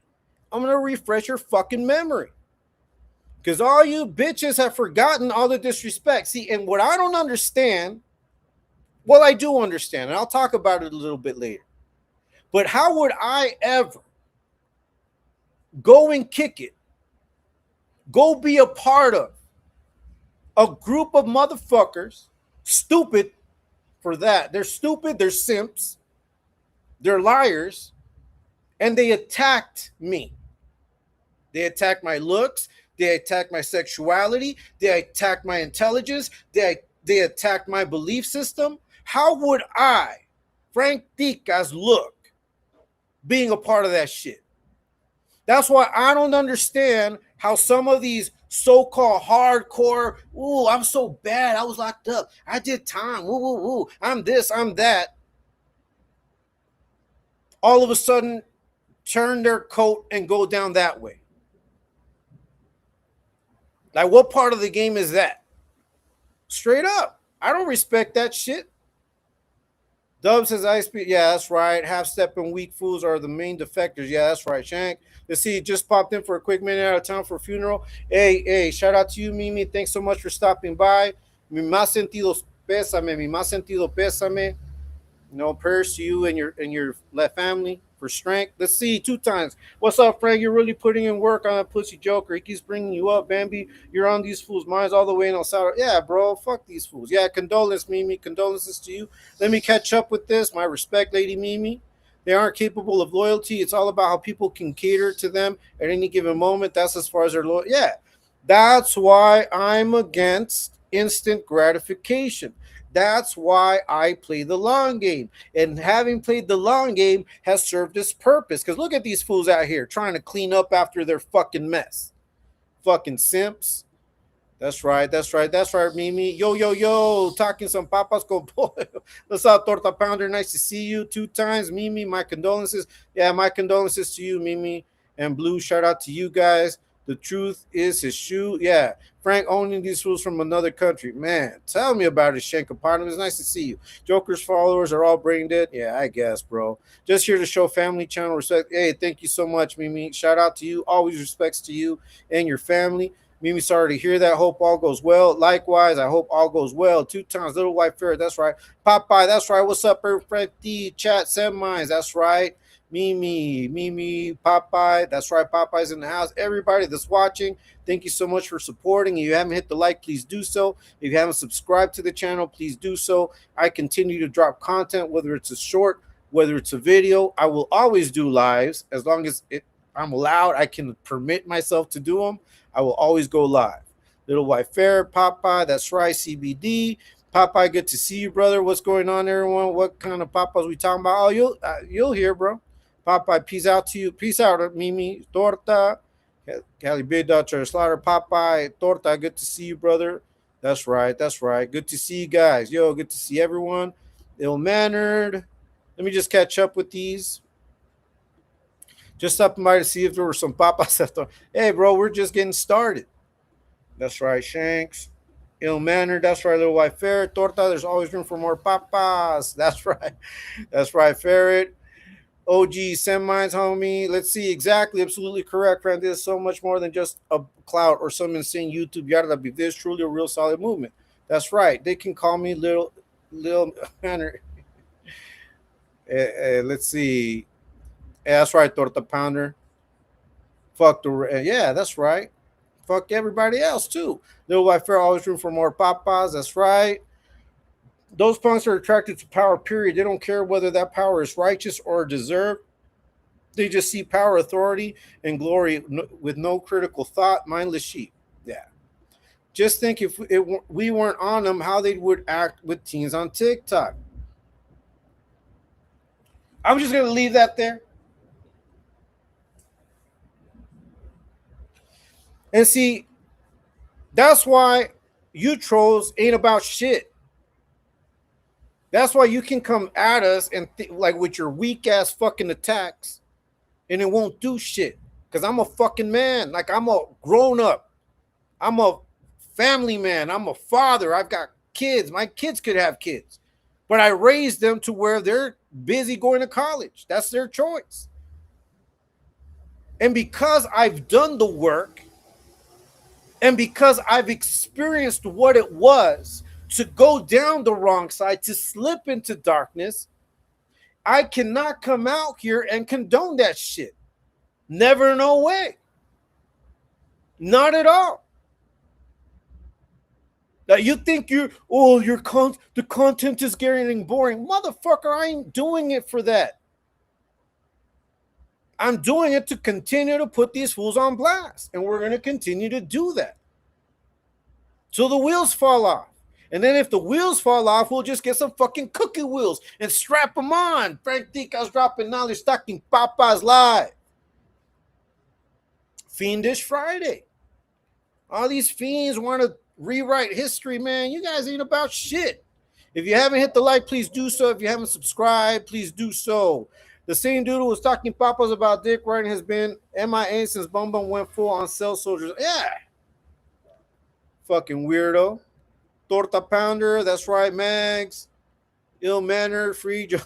I'm going to refresh your fucking memory. Because all you bitches have forgotten all the disrespect. See, and what I don't understand, well, I do understand, and I'll talk about it a little bit later. But how would I ever go and kick it, go be a part of a group of motherfuckers, stupid for that. They're stupid, they're simps, they're liars, and they attacked me. They attacked my looks, they attacked my sexuality, they attacked my intelligence, they attacked my belief system. How would I, Ftdk's look, being a part of that shit? That's why I don't understand how some of these so-called hardcore, ooh, I'm so bad, I was locked up, I did time, woo, woo, woo, I'm this, I'm that, all of a sudden turn their coat and go down that way. Like, what part of the game is that? Straight up, I don't respect that shit. Dub says, I speak. Yeah, that's right. Half-step and weak fools are the main defectors. Yeah, that's right, Shank. Let's see, just popped in for a quick minute out of town for a funeral. Hey, shout out to you, Mimi. Thanks so much for stopping by. Mi más sentido pésame. Prayers to you and your family for strength. Let's see, 2 times. What's up, Frank? You're really putting in work on that pussy joker. He keeps bringing you up, Bambi. You're on these fools' minds all the way in El Salvador. Yeah, bro, fuck these fools. Yeah, condolences, Mimi. Condolences to you. Let me catch up with this. My respect, Lady Mimi. They aren't capable of loyalty. It's all about how people can cater to them at any given moment. That's as far as their loyalty. Yeah, that's why I'm against instant gratification. That's why I play the long game. And having played the long game has served its purpose. Because look at these fools out here trying to clean up after their fucking mess. Fucking simps. That's right, Mimi. Yo, talking some papas con pollo. What's up, Torta Pounder? Nice to see you 2 times, Mimi. My condolences. Yeah, my condolences to you, Mimi. And Blue, shout out to you guys. The truth is his shoe. Yeah, Frank owning these fools from another country. Man, tell me about it, Shank Apartment. It's nice to see you. Joker's followers are all brain dead. Yeah, I guess, bro. Just here to show family channel respect. Hey, thank you so much, Mimi. Shout out to you. Always respects to you and your family. Mimi, sorry to hear that. Hope all goes well. Likewise, I hope all goes well. 2 times, Little White Ferret. That's right. Popeye, that's right. What's up, Freddy? Chat, send mines. That's right. Mimi, Popeye. That's right. Popeye's in the house. Everybody that's watching, thank you so much for supporting. If you haven't hit the like, please do so. If you haven't subscribed to the channel, please do so. I continue to drop content, whether it's a short, whether it's a video. I will always do lives as long as I'm allowed. I can permit myself to do them. I will always go live. Little White Ferret, Popeye, that's right, CBD. Popeye, good to see you, brother. What's going on, everyone? What kind of Popeyes we talking about? Oh, you'll hear, bro. Popeye, peace out to you. Peace out, Mimi. Torta. Cali Big Dog, Slaughter, Popeye, Torta, good to see you, brother. That's right. That's right. Good to see you guys. Yo, good to see everyone. Ill mannered. Let me just catch up with these. Just stopping by to see if there were some papas left on. Hey, bro, we're just getting started. That's right, Shanks. Ill mannered. That's right, little white ferret. Torta, there's always room for more papas. That's right. That's right, ferret. OG, send mines, homie. Let's see. Exactly. Absolutely correct, friend. This is so much more than just a clout or some insane YouTube yada. This is truly a real solid movement. That's right. They can call me little manner. Let's see. Yeah, that's right, Torta Pounder. Fuck the yeah, that's right. Fuck everybody else too. Little white fair always room for more papas. That's right. Those punks are attracted to power. Period. They don't care whether that power is righteous or deserved. They just see power, authority, and glory with no critical thought. Mindless sheep. Yeah. Just think if we weren't on them, how they would act with teens on TikTok. I'm just gonna leave that there. And see, that's why you trolls ain't about shit. That's why you can come at us and like with your weak ass fucking attacks, and it won't do shit. Cause I'm a fucking man. Like I'm a grown up. I'm a family man. I'm a father. I've got kids. My kids could have kids, but I raised them to where they're busy going to college. That's their choice. And because I've done the work, and because I've experienced what it was to go down the wrong side, to slip into darkness, I cannot come out here and condone that shit. Never, no way. Not at all. Now you think the content is getting boring. Motherfucker, I ain't doing it for that. I'm doing it to continue to put these fools on blast. And we're going to continue to do that. So the wheels fall off. And then if the wheels fall off, we'll just get some fucking cookie wheels and strap them on. Ftdk's dropping knowledge, Talkin Papas live. Fiendish Friday. All these fiends want to rewrite history, man. You guys ain't about shit. If you haven't hit the like, please do so. If you haven't subscribed, please do so. The same dude who was talking papas about dick riding has been MIA since Bum Bum went full on cell soldiers. Yeah. Fucking weirdo. Torta Pounder, that's right, Mags. Ill-mannered, free Joe.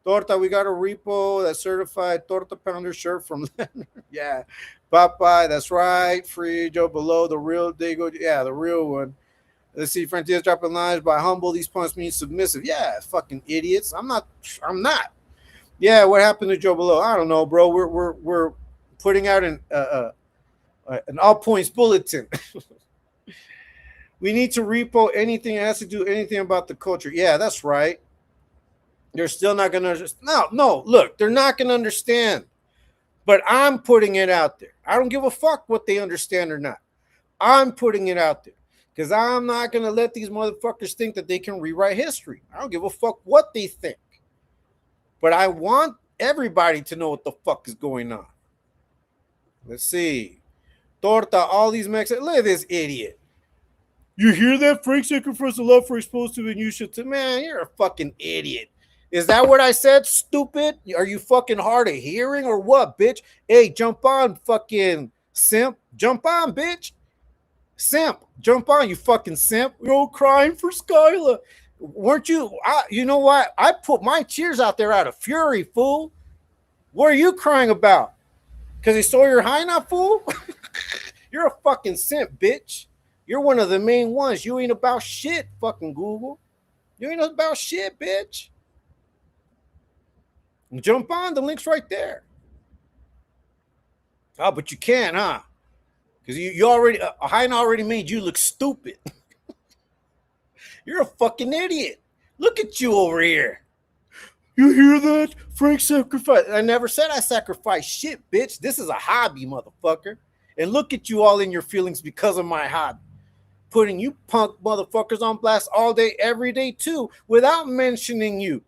Torta, we got a repo that certified Torta Pounder shirt from Leonard. Yeah. Popeye, that's right. Free Joe below, the real Dago. Yeah, the real one. Let's see, Frontiers dropping lines by humble. These punks mean submissive. Yeah, fucking idiots. I'm not. Yeah, what happened to Joe below? I don't know, bro. We're putting out an all points bulletin. We need to repo anything that has to do anything about the culture. Yeah, that's right. They're still not going to understand. No, look, they're not going to understand. But I'm putting it out there. I don't give a fuck what they understand or not. I'm putting it out there. Because I'm not going to let these motherfuckers think that they can rewrite history. I don't give a fuck what they think. But I want everybody to know what the fuck is going on. Let's see. Torta, all these Mexicans. Look at this idiot. You hear that? Frank sacrificed a love for explosive and you should too. Man, you're a fucking idiot. Is that what I said, stupid? Are you fucking hard of hearing or what, bitch? Hey, jump on, fucking simp. Jump on, bitch. Simp. Jump on, you fucking simp. You're crying for Skyla. Weren't you? You know what? I put my tears out there out of fury, fool. What are you crying about? Because they stole your hyena, fool? You're a fucking simp, bitch. You're one of the main ones. You ain't about shit, fucking Google. You ain't about shit, bitch. Jump on. The link's right there. Oh, but you can't, huh? Because you already, hyena already made you look stupid. You're a fucking idiot. Look at you over here. You hear that? Frank sacrificed. I never said I sacrificed shit, bitch. This is a hobby, motherfucker. And look at you all in your feelings because of my hobby. Putting you punk motherfuckers on blast all day, every day, too, without mentioning you.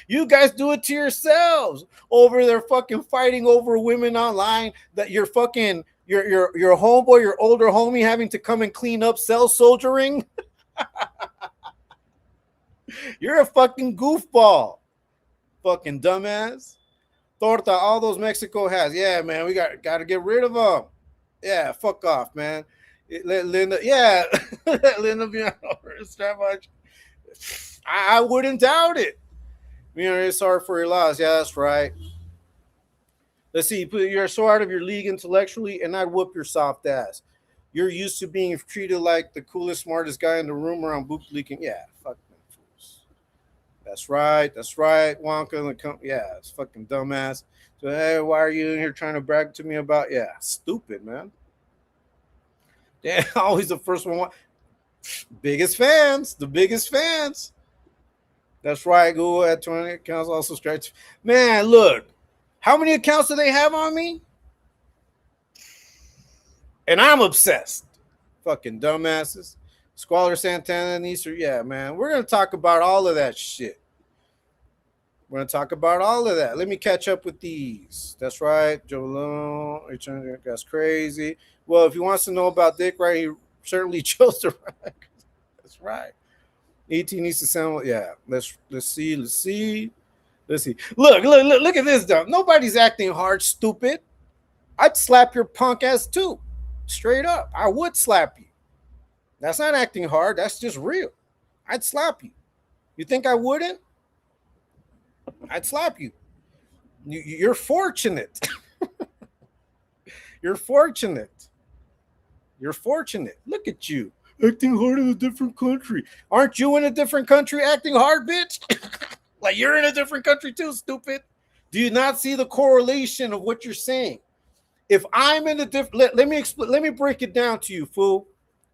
You guys do it to yourselves over there fucking fighting over women online that you're fucking your homeboy, your older homie having to come and clean up cell soldiering. You're a fucking goofball. Fucking dumbass. Torta, all those Mexico has. Yeah, man, we got to get rid of them. Yeah, fuck off, man. Let Linda, yeah, let Linda be on that much. I wouldn't doubt it. You know, it's sorry for your loss. Yeah, that's right. Let's see. You're so out of your league intellectually, and I'd whoop your soft ass. You're used to being treated like the coolest, smartest guy in the room around book leaking. Yeah, fuck them fools. That's right. That's right. Wonka, yeah, it's fucking dumbass. So, hey, why are you in here trying to brag to me about? Yeah, stupid, man. Yeah, always the first one. Biggest fans. The biggest fans. That's right. Google at 20 accounts also stretch. Man, look. How many accounts do they have on me? And I'm obsessed. Fucking dumbasses. Squalor Santana and Easter. Yeah, man. We're going to talk about all of that shit. We're going to talk about all of that. Let me catch up with these. That's right. Joe Malone. That's crazy. Well, if he wants to know about Dick, right, he certainly chose the right. That's right. ET needs to sound. Yeah. Let's see. Let's see. Look at this, dumb. Nobody's acting hard, stupid. I'd slap your punk ass too. Straight up. I would slap you. That's not acting hard. That's just real. I'd slap you. You think I wouldn't? I'd slap you. You're fortunate. You're fortunate. You're fortunate. Look at you. Acting hard in a different country. Aren't you in a different country acting hard, bitch? Like you're in a different country too, stupid. Do you not see the correlation of what you're saying? If I'm in a different, let me explain. Let me break it down to you, fool.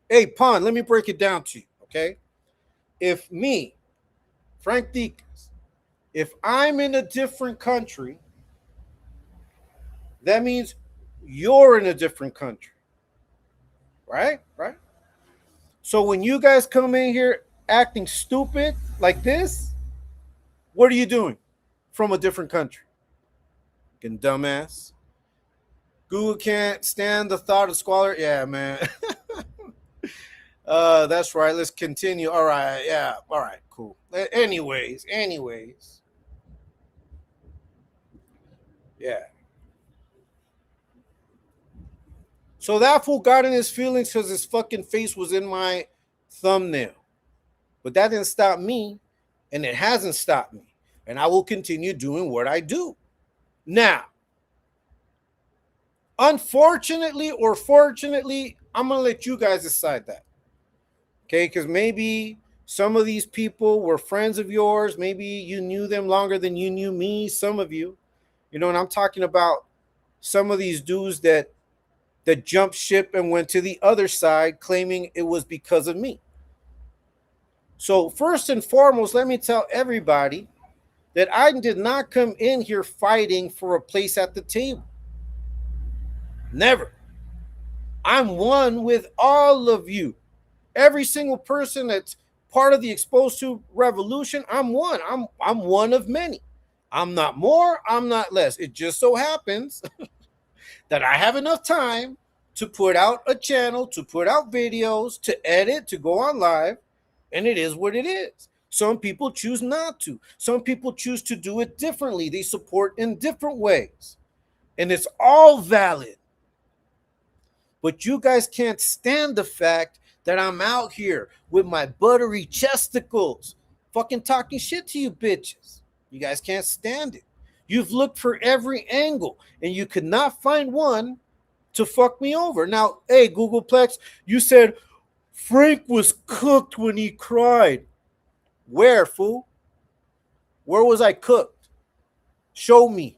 Hey, Pun, let me break it down to you, okay? If me, Frank Deacons, if I'm in a different country, that means you're in a different country, right? Right. So when you guys come in here acting stupid like this, what are you doing from a different country? Fucking dumbass. Google can't stand the thought of squalor. Yeah, man. That's right. Let's continue. All right. Yeah. All right. Cool. Anyways. Yeah. So that fool got in his feelings because his fucking face was in my thumbnail. But that didn't stop me, and it hasn't stopped me. And I will continue doing what I do. Now, unfortunately or fortunately, I'm going to let you guys decide that. Okay, because maybe some of these people were friends of yours. Maybe you knew them longer than you knew me, some of you. You know, and I'm talking about some of these dudes that jumped ship and went to the other side claiming it was because of me. So first and foremost, let me tell everybody that I did not come in here fighting for a place at the table. Never. I'm one with all of you. Every single person that's part of the Exposed to Revolution, I'm one. I'm one of many. I'm not more, I'm not less. It just so happens that I have enough time to put out a channel, to put out videos, to edit, to go on live, and it is what it is. Some people choose not to. Some people choose to do it differently. They support in different ways, and it's all valid. But you guys can't stand the fact that I'm out here with my buttery chesticles fucking talking shit to you bitches. You guys can't stand it. You've looked for every angle, and you could not find one to fuck me over. Now, hey, Googleplex, you said Frank was cooked when he cried. Where, fool? Where was I cooked? Show me.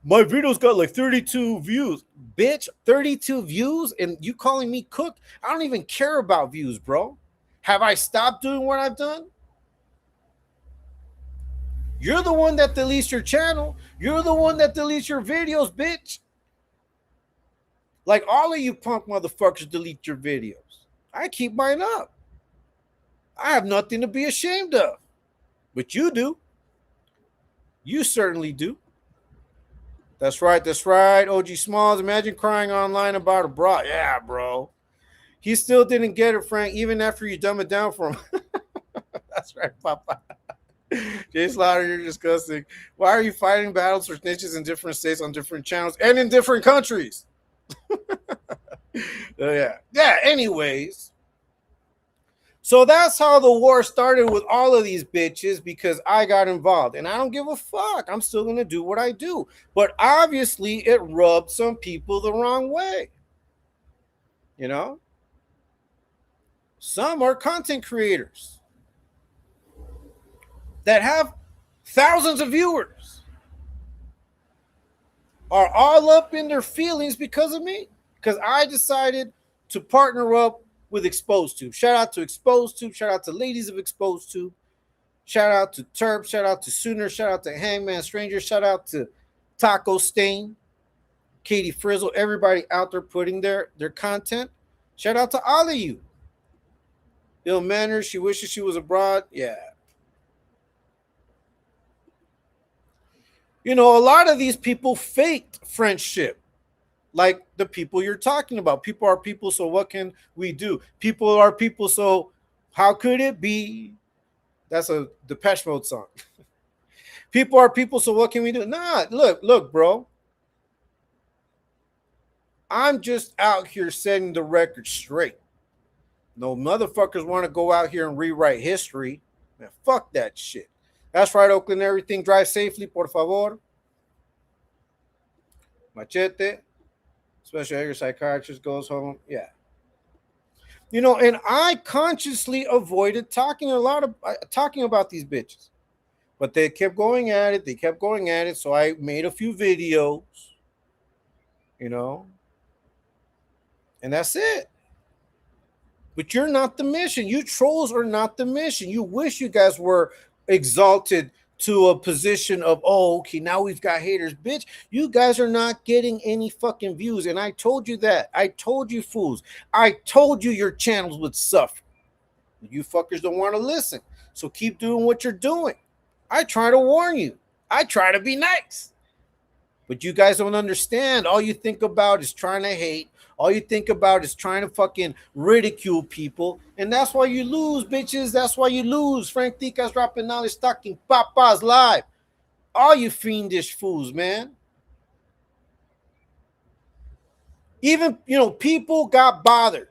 My video's got like 32 views. Bitch, 32 views and you calling me cooked? I don't even care about views, bro. Have I stopped doing what I've done? You're the one that deletes your channel. You're the one that deletes your videos, bitch. Like all of you punk motherfuckers delete your videos. I keep mine up. I have nothing to be ashamed of. But you do. You certainly do. That's right. That's right. OG Smalls, imagine crying online about a bra. Yeah, bro. He still didn't get it, Frank, even after you dumb it down for him. That's right, Papa. Jay Slaughter, you're disgusting. Why are you fighting battles for snitches in different states on different channels and in different countries? Yeah. Yeah, anyways. So that's how the war started with all of these bitches because I got involved. And I don't give a fuck. I'm still going to do what I do. But obviously, it rubbed some people the wrong way. You know? Some are content creators that have thousands of viewers, are all up in their feelings because of me. Because I decided to partner up with ExposedTube. Shout out to ExposedTube. Shout out to ladies of ExposedTube. Shout out to Terp. Shout out to Sooner. Shout out to Hangman Stranger. Shout out to Taco Stain, Katie Frizzle, everybody out there putting their content. Shout out to all of you. Ill manners. She wishes she was abroad. Yeah. You know, a lot of these people faked friendship, like the people you're talking about. People are people, so what can we do? People are people, so how could it be? That's a Depeche Mode song. People are people, so what can we do? Nah, look, bro. I'm just out here setting the record straight. No motherfuckers want to go out here and rewrite history. Man, fuck that shit. That's right, Oakland. Everything drive safely, por favor. Machete. Special ed psychiatrist goes home. Yeah. You know, and I consciously avoided talking about these bitches. But they kept going at it. They kept going at it. So I made a few videos, you know, and that's it. But you're not the mission. You trolls are not the mission. You wish you guys were exalted to a position of, oh, okay, now we've got haters. Bitch, you guys are not getting any fucking views. And I told you that. I told you fools. I told you your channels would suffer. You fuckers don't want to listen. So keep doing what you're doing. I try to warn you. I try to be nice. But you guys don't understand. All you think about is trying to hate. All you think about is trying to fucking ridicule people. And that's why you lose, bitches. That's why you lose. Frank Ticas dropping knowledge, talking papas live. All you fiendish fools, man. Even, you know, people got bothered.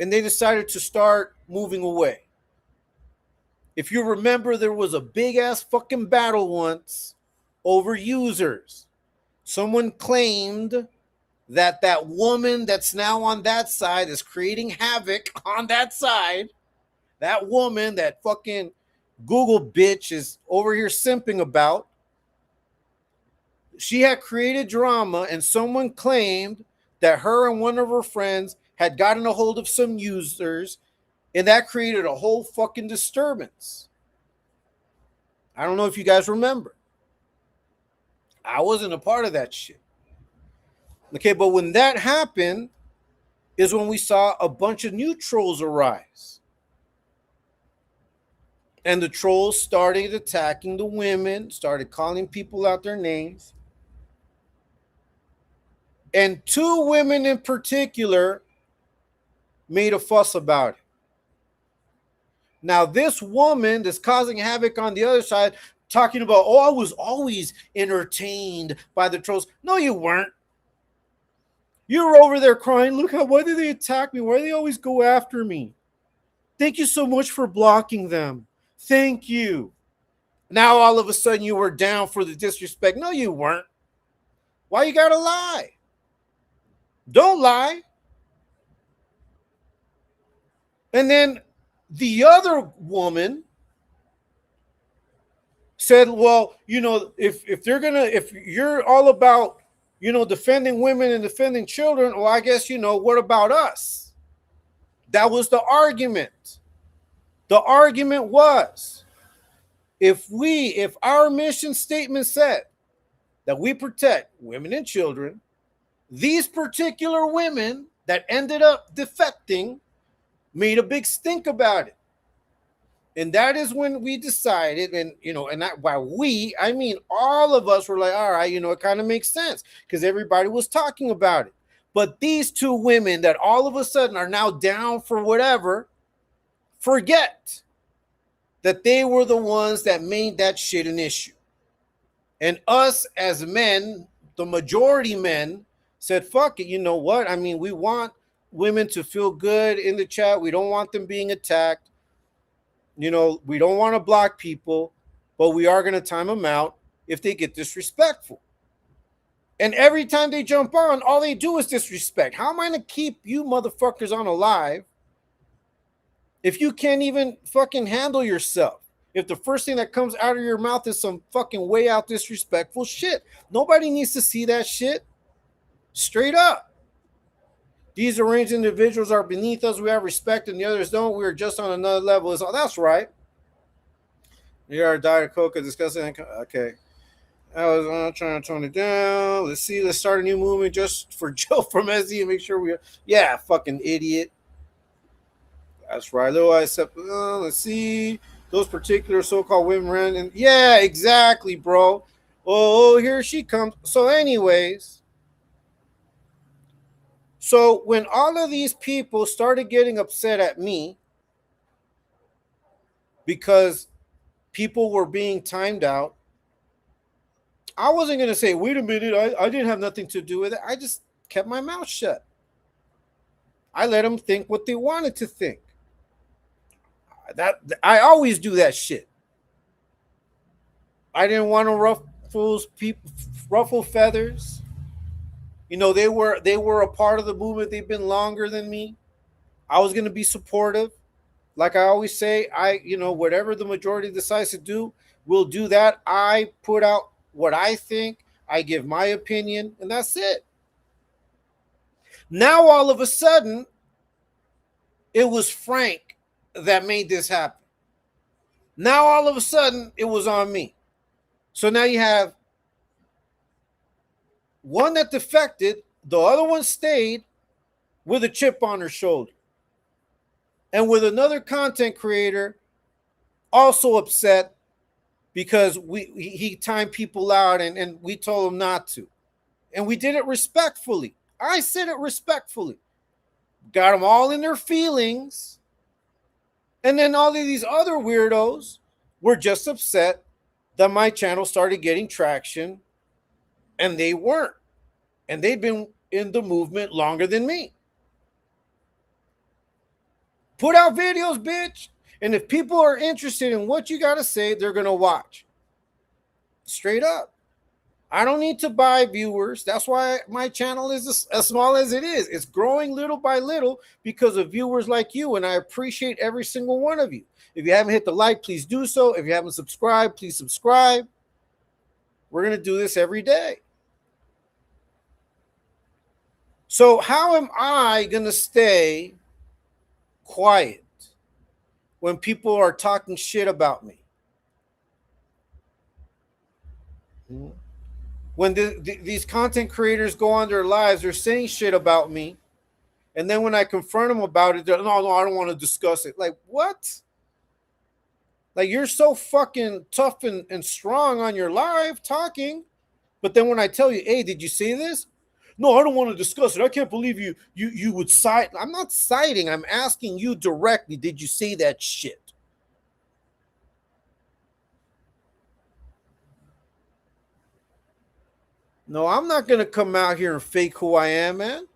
And they decided to start moving away. If you remember, there was a big-ass fucking battle once over users. Someone claimed that woman that's now on that side is creating havoc on that side. That woman, that fucking Google bitch is over here simping about. She had created drama, and someone claimed that her and one of her friends had gotten a hold of some users, and that created a whole fucking disturbance. I don't know if you guys remember. I wasn't a part of that shit. Okay, but when that happened is when we saw a bunch of new trolls arise. And the trolls started attacking the women, started calling people out their names. And two women in particular made a fuss about it. Now, this woman that's causing havoc on the other side, talking about, oh, I was always entertained by the trolls. No, you weren't. You were over there crying, look, why do they attack me? Why do they always go after me? Thank you so much for blocking them. Thank you. Now, all of a sudden, you were down for the disrespect. No, you weren't. Why you gotta lie? Don't lie. And then the other woman said, well, you know, if you're all about, you know, defending women and defending children, well, I guess, you know, what about us? That was the argument. The argument was, if our mission statement said that we protect women and children, these particular women that ended up defecting made a big stink about it. And that is when we decided, and and that by we, I mean all of us were like, all right, it kind of makes sense because everybody was talking about it. But these two women that all of a sudden are now down for whatever, forget that they were the ones that made that shit an issue. And us as men, the majority men, said, fuck it, you know what? I mean, we want women to feel good in the chat. We don't want them being attacked. We don't want to block people, but we are going to time them out if they get disrespectful. And every time they jump on, all they do is disrespect. How am I going to keep you motherfuckers on alive if you can't even fucking handle yourself? If the first thing that comes out of your mouth is some fucking way out disrespectful shit. Nobody needs to see that shit. Straight up. These arranged individuals are beneath us. We have respect and the others don't. We are just on another level. So that's right. You are Diet Coke discussing. Okay. I was trying to tone it down. Let's see. Let's start a new movement just for Joe from SD and make sure we. Yeah, fucking idiot. That's right. Little I said. Let's see. Those particular so-called women ran. And yeah, exactly, bro. Oh, here she comes. So, anyways. So when all of these people started getting upset at me because people were being timed out, I wasn't going to say, wait a minute, I didn't have nothing to do with it. I just kept my mouth shut. I let them think what they wanted to think. That I always do that shit. I didn't want to ruffle feathers. They were a part of the movement. They've been longer than me. I was going to be supportive. Like I always say, whatever the majority decides to do, we'll do that. I put out what I think. I give my opinion, and that's it. Now, all of a sudden, it was Frank that made this happen. Now, all of a sudden, it was on me. So now you have one that defected, the other one stayed with a chip on her shoulder. And with another content creator also upset because he timed people out and we told him not to. And we did it respectfully. I said it respectfully. Got them all in their feelings. And then all of these other weirdos were just upset that my channel started getting traction. And they weren't. And they'd been in the movement longer than me. Put out videos, bitch. And if people are interested in what you got to say, they're going to watch. Straight up. I don't need to buy viewers. That's why my channel is as small as it is. It's growing little by little because of viewers like you. And I appreciate every single one of you. If you haven't hit the like, please do so. If you haven't subscribed, please subscribe. We're going to do this every day. So how am I going to stay quiet when people are talking shit about me? When these content creators go on their lives, they're saying shit about me. And then when I confront them about it, they're, no, I don't want to discuss it. Like, what? Like, you're so fucking tough and strong on your live talking. But then when I tell you, hey, did you see this? No, I don't want to discuss it. I can't believe you would cite. I'm not citing. I'm asking you directly. Did you see that shit? No, I'm not going to come out here and fake who I am, man.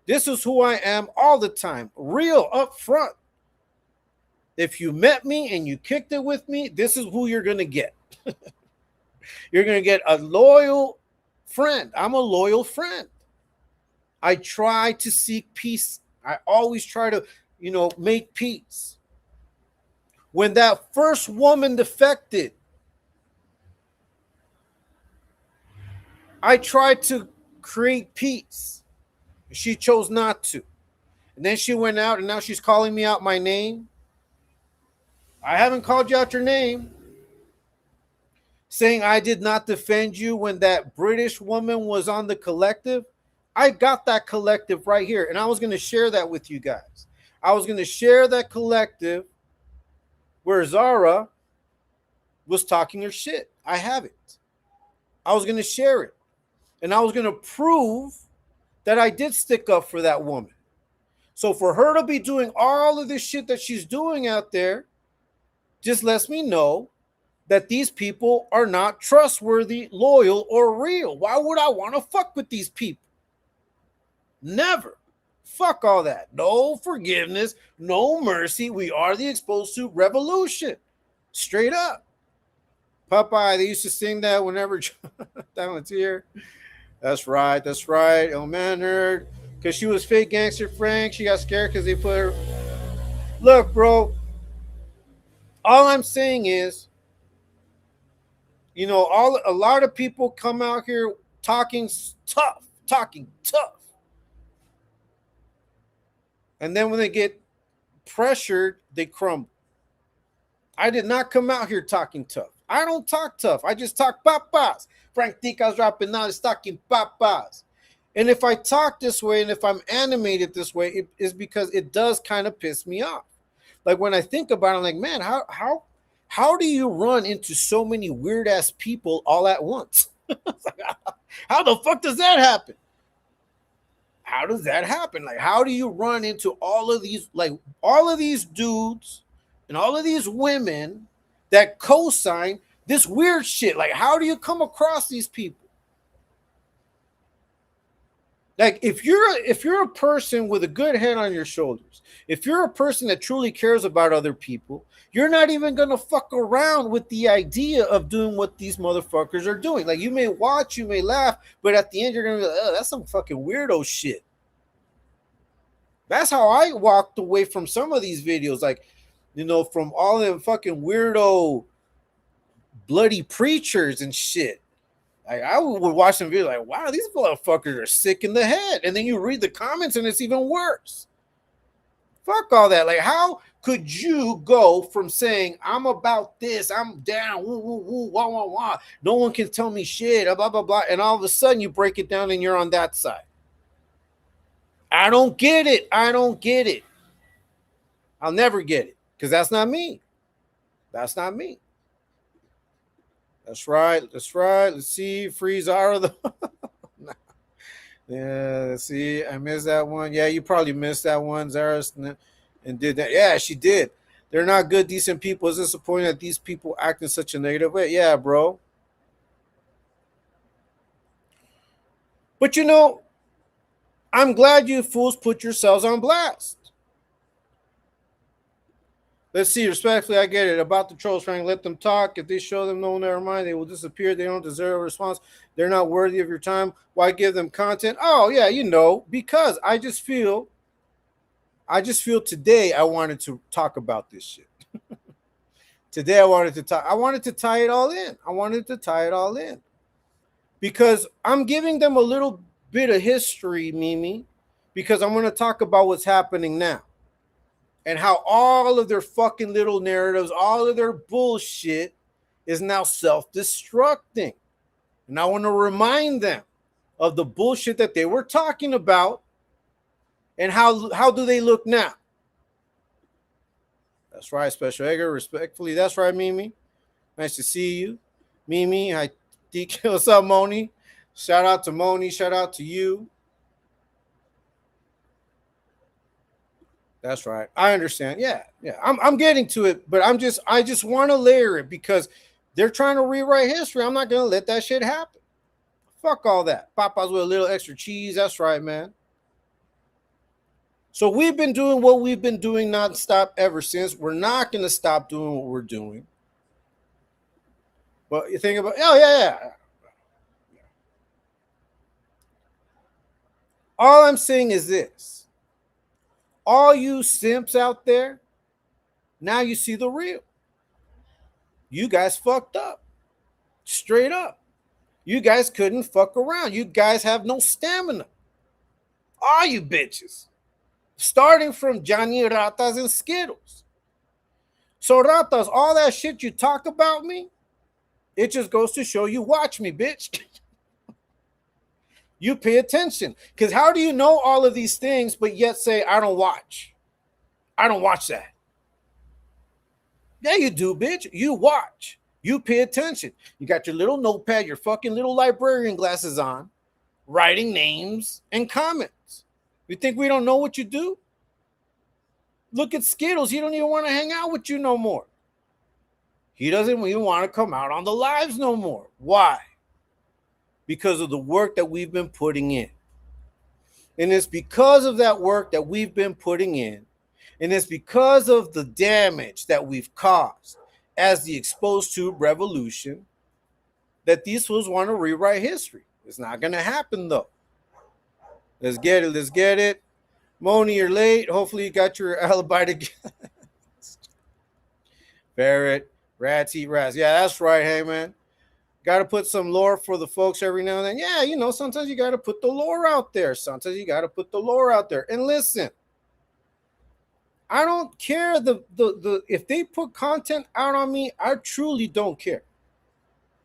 This is who I am all the time. Real up front. If you met me and you kicked it with me, this is who you're going to get. You're going to get a loyal friend. I'm a loyal friend. I try to seek peace. I always try to, make peace. When that first woman defected, I tried to create peace. She chose not to. And then she went out and now she's calling me out my name. I haven't called you out your name. Saying I did not defend you when that British woman was on the collective. I got that collective right here. And I was going to share that with you guys. I was going to share that collective where Zara was talking her shit. I have it. I was going to share it. And I was going to prove that I did stick up for that woman. So for her to be doing all of this shit that she's doing out there just lets me know that these people are not trustworthy, loyal, or real. Why would I want to fuck with these people? Never. Fuck all that. No forgiveness, no mercy. We are the exposed to revolution. Straight up. Popeye, they used to sing that whenever that one's here. That's right. That's right. Oh man, nerd. Because she was fake gangster Frank. She got scared because they put her. Look, bro. All I'm saying is, a lot of people come out here talking tough. And then when they get pressured, they crumble. I did not come out here talking tough. I don't talk tough. I just talk papas. Frank Tica's dropping now is talking papas. And if I talk this way and if I'm animated this way, it is because it does kind of piss me off. Like when I think about it, I'm like, man, how do you run into so many weird ass people all at once? How the fuck does that happen? How does that happen? Like, how do you run into all of these dudes and all of these women that co-sign this weird shit? Like, how do you come across these people? Like, if you're a person with a good head on your shoulders, if you're a person that truly cares about other people, you're not even gonna fuck around with the idea of doing what these motherfuckers are doing. Like, you may watch, you may laugh, but at the end you're gonna be like, oh, that's some fucking weirdo shit. That's how I walked away from some of these videos, like, from all them fucking weirdo bloody preachers and shit. Like, I would watch some videos like, wow, these motherfuckers are sick in the head. And then you read the comments and it's even worse. Fuck all that. Like, how could you go from saying, I'm about this, I'm down, woo, woo, woo, wah, wah, wah, no one can tell me shit, blah, blah, blah, and all of a sudden you break it down and you're on that side? I don't get it. I'll never get it because that's not me. That's right. Let's see. Free Zara. Yeah, let's see. I missed that one. Yeah, you probably missed that one, Zara, and did that. Yeah, she did. They're not good, decent people. It's disappointing that these people act in such a negative way. Yeah, bro. But I'm glad you fools put yourselves on blast. Let's see. Respectfully, I get it. About the trolls, Frank, let them talk. If they show them no, never mind, they will disappear. They don't deserve a response. They're not worthy of your time. Why give them content? Oh, yeah, because I just feel today I wanted to talk about this shit. Today I wanted to tie it all in. Because I'm giving them a little bit of history, Mimi, because I'm going to talk about what's happening now. And how all of their fucking little narratives, all of their bullshit is now self-destructing. And I want to remind them of the bullshit that they were talking about and how do they look now. That's right, Special Edgar. Respectfully, that's right, Mimi. Nice to see you. Mimi, hi, DK. What's up, Moni? Shout out to Moni. Shout out to you. That's right. I understand. Yeah. I'm getting to it, but I just want to layer it because they're trying to rewrite history. I'm not gonna let that shit happen. Fuck all that. Popeyes with a little extra cheese. That's right, man. So we've been doing what we've been doing nonstop ever since. We're not gonna stop doing what we're doing. But you think about, yeah. All I'm saying is this. All you simps out there, now you see the real. You guys fucked up. Straight up. You guys couldn't fuck around. You guys have no stamina. All you bitches. Starting from Johnny Ratas and Skittles. So Ratas, all that shit you talk about me, it just goes to show you watch me, bitch. You pay attention. Because how do you know all of these things, but yet say, I don't watch? I don't watch that. Yeah, you do, bitch. You watch. You pay attention. You got your little notepad, your fucking little librarian glasses on, writing names and comments. You think we don't know what you do? Look at Skittles. He don't even want to hang out with you no more. He doesn't even want to come out on the lives no more. Why? Because of the work that we've been putting in. And it's because of that work that we've been putting in, and it's because of the damage that we've caused as the exposed tube revolution, that these fools want to rewrite history. It's not going to happen, though. Let's get it. Let's get it. Moni, you're late. Hopefully you got your alibi together. Ferret, rats eat rats. Yeah, that's right. Hey, man. Got to put some lore for the folks every now and then. Yeah, you know, sometimes you got to put the lore out there. Sometimes you got to put the lore out there. And listen, I don't care the if they put content out on me, I truly don't care.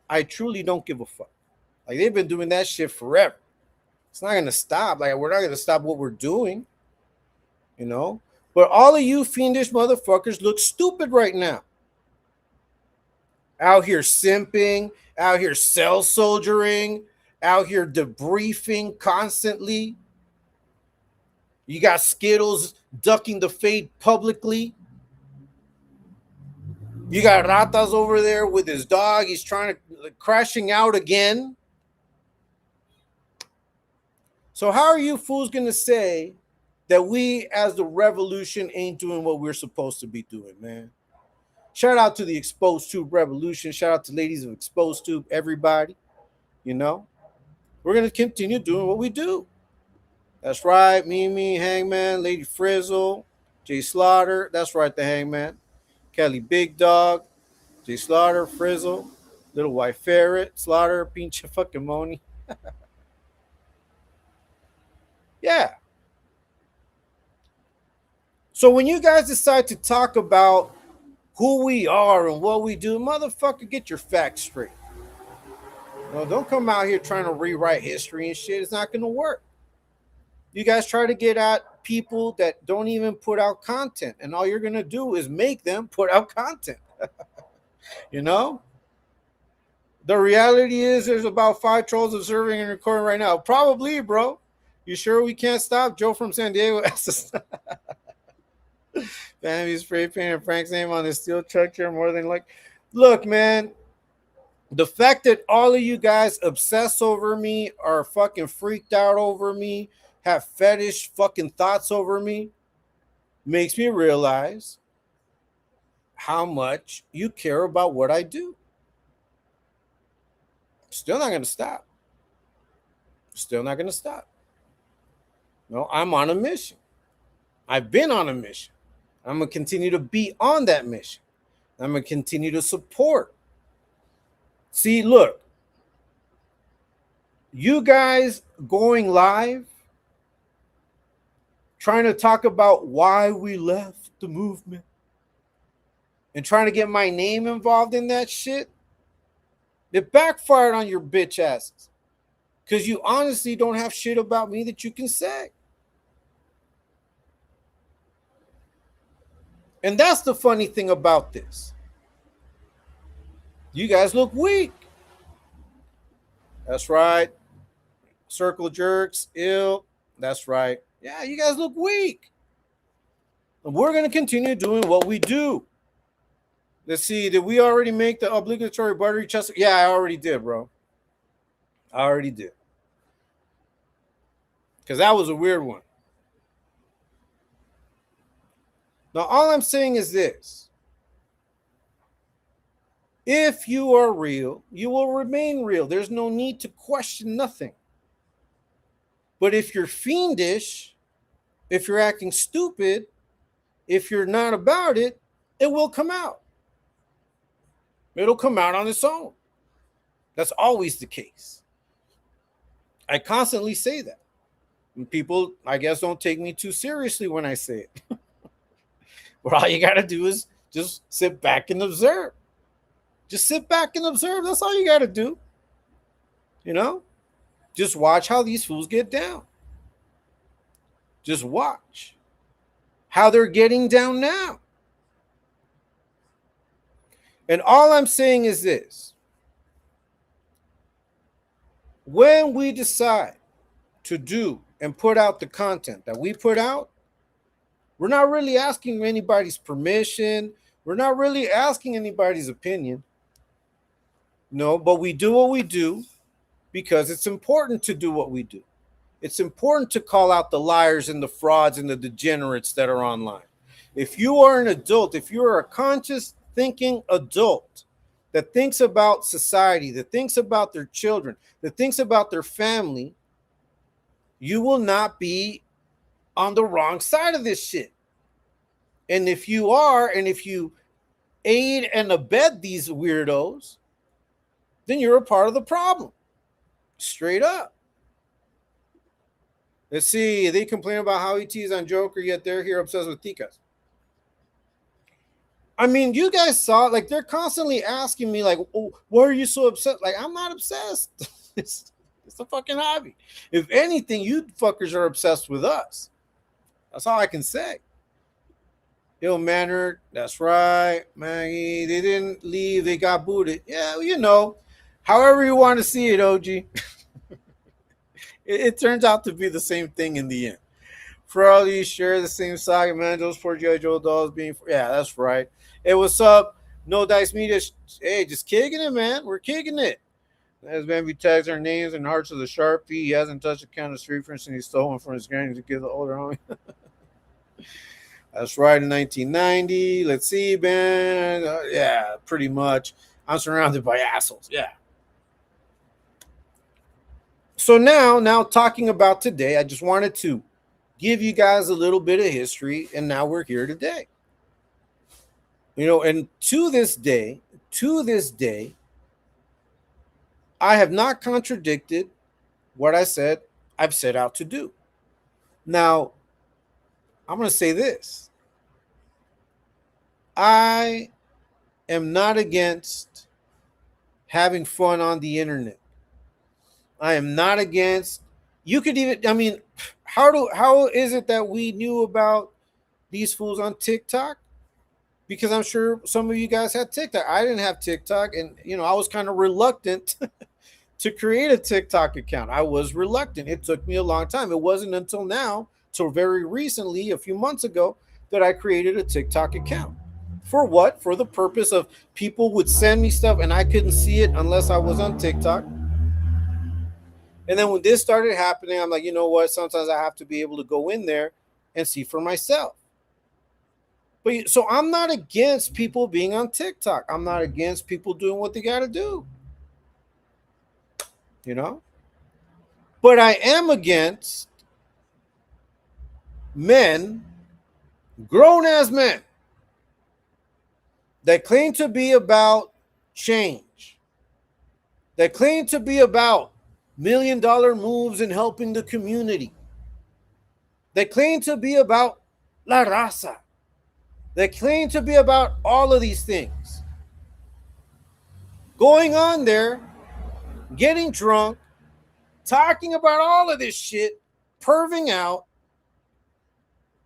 I truly don't give a fuck. Like, they've been doing that shit forever. It's not gonna stop. Like, we're not gonna stop what we're doing, you know. But all of you fiendish motherfuckers look stupid right now. Out here simping, out here cell soldiering, out here debriefing constantly. You got Skittles ducking the fade publicly. You got Ratas over there with his dog. He's trying to crashing out again. So how are you fools going to say that we as the revolution ain't doing what we're supposed to be doing, man? Shout out to the Exposed Tube Revolution. Shout out to ladies of Exposed Tube, everybody. You know, we're going to continue doing what we do. That's right. Mimi, Hangman, Lady Frizzle, Jay Slaughter. That's right, the Hangman. Kelly Big Dog, Jay Slaughter, Frizzle, Little White Ferret, Slaughter, Pinche fucking Moni. Yeah. So when you guys decide to talk about who we are and what we do, motherfucker, get your facts straight. No, don't come out here trying to rewrite history and shit. It's not going to work. You guys try to get at people that don't even put out content, and all you're going to do is make them put out content. You know? The reality is there's about 5 trolls observing and recording right now. Probably, bro. You sure we can't stop? Joe from San Diego has to stop. Family spray painting Frank's name on the steel truck here more than like. Look, man, the fact that all of you guys obsess over me, are fucking freaked out over me, have fetish fucking thoughts over me, makes me realize how much you care about what I do. Still not going to stop. Still not going to stop. No, I'm on a mission. I've been on a mission. I'm going to continue to be on that mission. I'm going to continue to support. See, look, you guys going live, trying to talk about why we left the movement and trying to get my name involved in that shit, it backfired on your bitch asses because you honestly don't have shit about me that you can say. And that's the funny thing about this. You guys look weak. That's right. Circle jerks, ill. That's right. Yeah, you guys look weak. And we're going to continue doing what we do. Let's see. Did we already make the obligatory buttery chest? Yeah, I already did, bro. I already did. Because that was a weird one. Now, all I'm saying is this. If you are real, you will remain real. There's no need to question nothing. But if you're fiendish, if you're acting stupid, if you're not about it, it will come out. It'll come out on its own. That's always the case. I constantly say that. And people, I guess, don't take me too seriously when I say it. But all you got to do is just sit back and observe. Just sit back and observe. That's all you got to do. You know? Just watch how these fools get down. Just watch how they're getting down now. And all I'm saying is this: when we decide to do and put out the content that we put out, we're not really asking anybody's permission. We're not really asking anybody's opinion. No, but we do what we do because it's important to do what we do. It's important to call out the liars and the frauds and the degenerates that are online. If you are an adult, if you are a conscious thinking adult that thinks about society, that thinks about their children, that thinks about their family, you will not be on the wrong side of this shit. And if you are, and if you aid and abet these weirdos, then you're a part of the problem. Straight up. Let's see. They complain about how he teased on Joker, yet they're here obsessed with Tikas. I mean, you guys saw, like, they're constantly asking me, like, oh, why are you so obsessed? Like, I'm not obsessed. it's a fucking hobby. If anything, you fuckers are obsessed with us. That's all I can say. Ill-mannered. That's right, Maggie. They didn't leave. They got booted. Yeah, you know. However you want to see it, OG. It turns out to be the same thing in the end. For all you share the same saga, man. Those poor G.I. Joe dolls being... Yeah, that's right. Hey, what's up? No Dice Media. Hey, just kicking it, man. We're kicking it. As Bambi tags our names and hearts of the Sharpie, he hasn't touched a can of street drinks and he stole one from his granny to give the older homie. That's right, in 1990. Let's see, man. Yeah, pretty much. I'm surrounded by assholes. Yeah. So now talking about today, I just wanted to give you guys a little bit of history, and now we're here today. You know, and to this day, I have not contradicted what I said I've set out to do. Now, I'm going to say this. I am not against having fun on the internet. I am not against, you could even, I mean, how is it that we knew about these fools on TikTok? Because I'm sure some of you guys had TikTok. I didn't have TikTok, and you know, I was kind of reluctant to create a TikTok account. I was reluctant. It took me a long time. It wasn't until now, till very recently, a few months ago, that I created a TikTok account. For what? For the purpose of people would send me stuff and I couldn't see it unless I was on TikTok. And then when this started happening, I'm like, you know what? Sometimes I have to be able to go in there and see for myself. But so I'm not against people being on TikTok. I'm not against people doing what they got to do. You know? But I am against men, grown-ass men, that claim to be about change, that claim to be about $1 million moves and helping the community, that claim to be about la raza, that claim to be about all of these things, going on there, getting drunk, talking about all of this shit, perving out,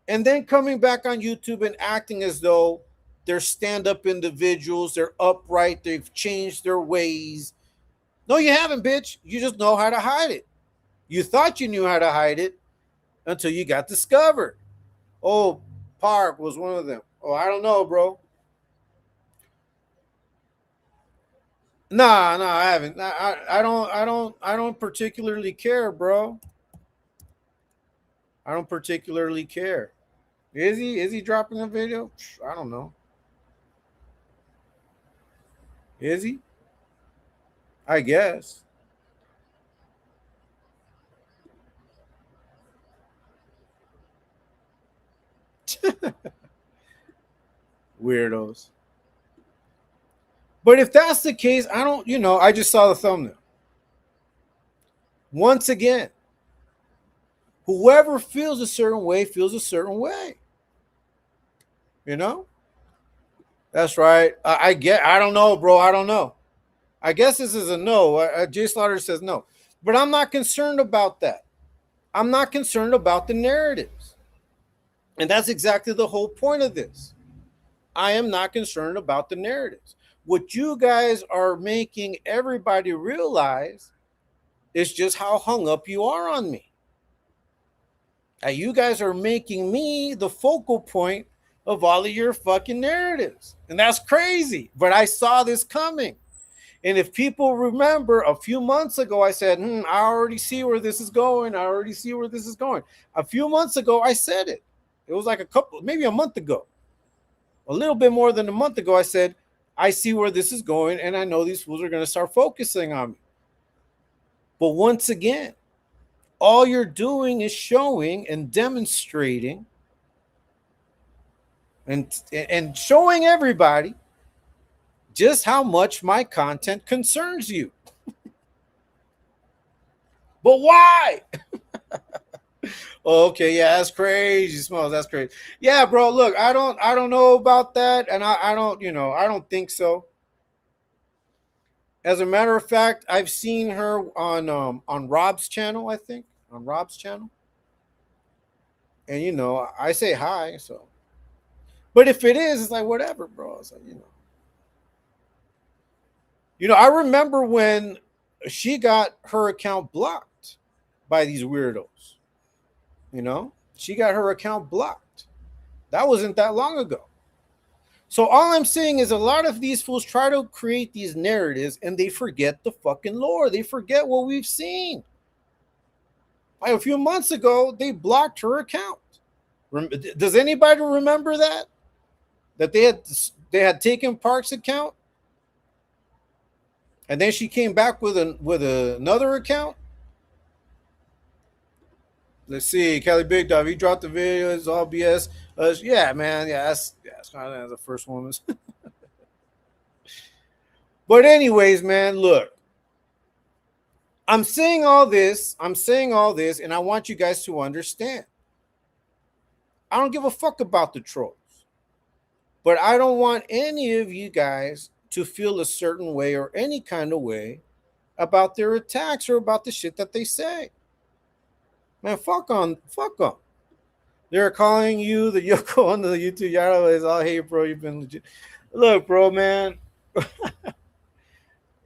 and then coming back on YouTube and acting as though they're stand-up individuals, they're upright, they've changed their ways. No, you haven't, bitch. You just know how to hide it. You thought you knew how to hide it until you got discovered. Oh, Park was one of them. Oh, I don't know, bro. Nah, I haven't. I don't particularly care, bro. I don't particularly care. Is he dropping a video? I don't know. Is he? I guess. Weirdos. But if that's the case, I don't, you know, I just saw the thumbnail. Once again, whoever feels a certain way feels a certain way. You know? That's right. I don't know, bro. I don't know. I guess this is a no. Jay Slaughter says no. But I'm not concerned about that. I'm not concerned about the narratives. And that's exactly the whole point of this. I am not concerned about the narratives. What you guys are making everybody realize is just how hung up you are on me. You guys are making me the focal point of all of your fucking narratives. And that's crazy. But I saw this coming. And if people remember, a few months ago, I said, I already see where this is going. I already see where this is going. A few months ago, I said it. It was like maybe a month ago. A little bit more than a month ago, I said, I see where this is going, and I know these fools are going to start focusing on me. But once again, all you're doing is showing and demonstrating and showing everybody just how much my content concerns you. But why? Okay, yeah, that's crazy, Smalls. That's crazy. Yeah, bro. Look, I don't know about that, and I don't, I don't think so. As a matter of fact, I've seen her on Rob's channel, I think, on Rob's channel, and I say hi. So, but if it is, it's like whatever, bro. It's like I remember when she got her account blocked by these weirdos. She got her account blocked. That wasn't that long ago. So all I'm saying is a lot of these fools try to create these narratives and they forget the fucking lore. They forget what we've seen. Like a few months ago, they blocked her account. Does anybody remember that? That they had taken Park's account, and then she came back with another account. Let's see, Kelly Big Dog. He dropped the video. It's all BS. Yeah, man. Yeah, that's kind of the first one. But anyways, man, look. I'm saying all this, and I want you guys to understand. I don't give a fuck about the trolls. But I don't want any of you guys to feel a certain way or any kind of way about their attacks or about the shit that they say. Man, fuck them. They're calling you the Yoko on the YouTube. Yaro is all, hey, bro, you've been legit. Look, bro, man.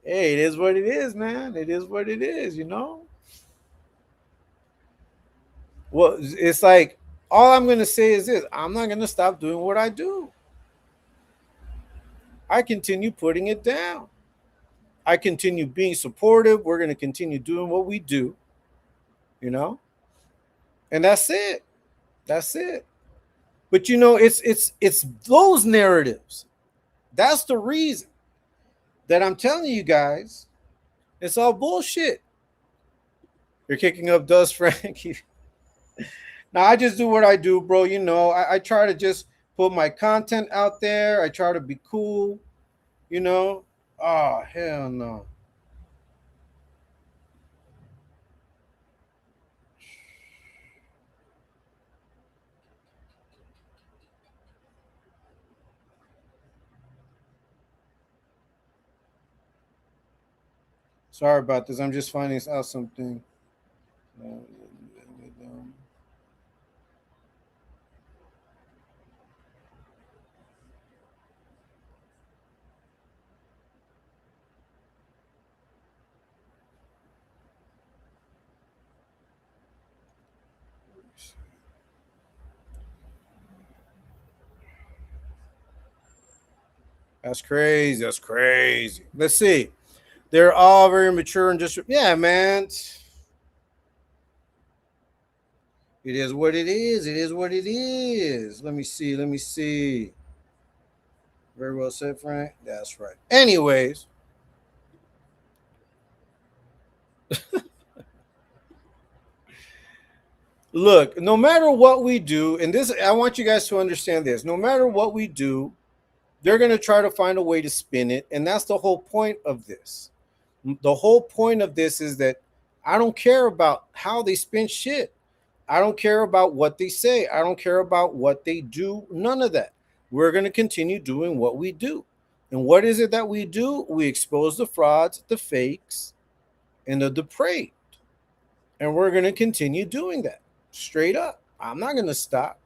Hey, it is what it is, man. It is what it is, Well, it's like, all I'm going to say is this. I'm not going to stop doing what I do. I continue putting it down. I continue being supportive. We're going to continue doing what we do, and that's it. That's it. But it's those narratives. That's the reason that I'm telling you guys it's all bullshit. You're kicking up dust, Frankie. Now I just do what I do, bro. I try to just put my content out there. I try to be cool, Oh, hell no. Sorry about this. I'm just finding out something. That's crazy. That's crazy. Let's see. They're all very mature and just, yeah, man. It is what it is. It is what it is. Let me see. Let me see. Very well said, Frank. That's right. Anyways. Look, no matter what we do, and this, I want you guys to understand this. No matter what we do, they're going to try to find a way to spin it. And that's the whole point of this. The whole point of this is that I don't care about how they spin shit. I don't care about what they say. I don't care about what they do. None of that. We're going to continue doing what we do. And what is it that we do? We expose the frauds, the fakes, and the depraved. And we're going to continue doing that. Straight up. I'm not going to stop.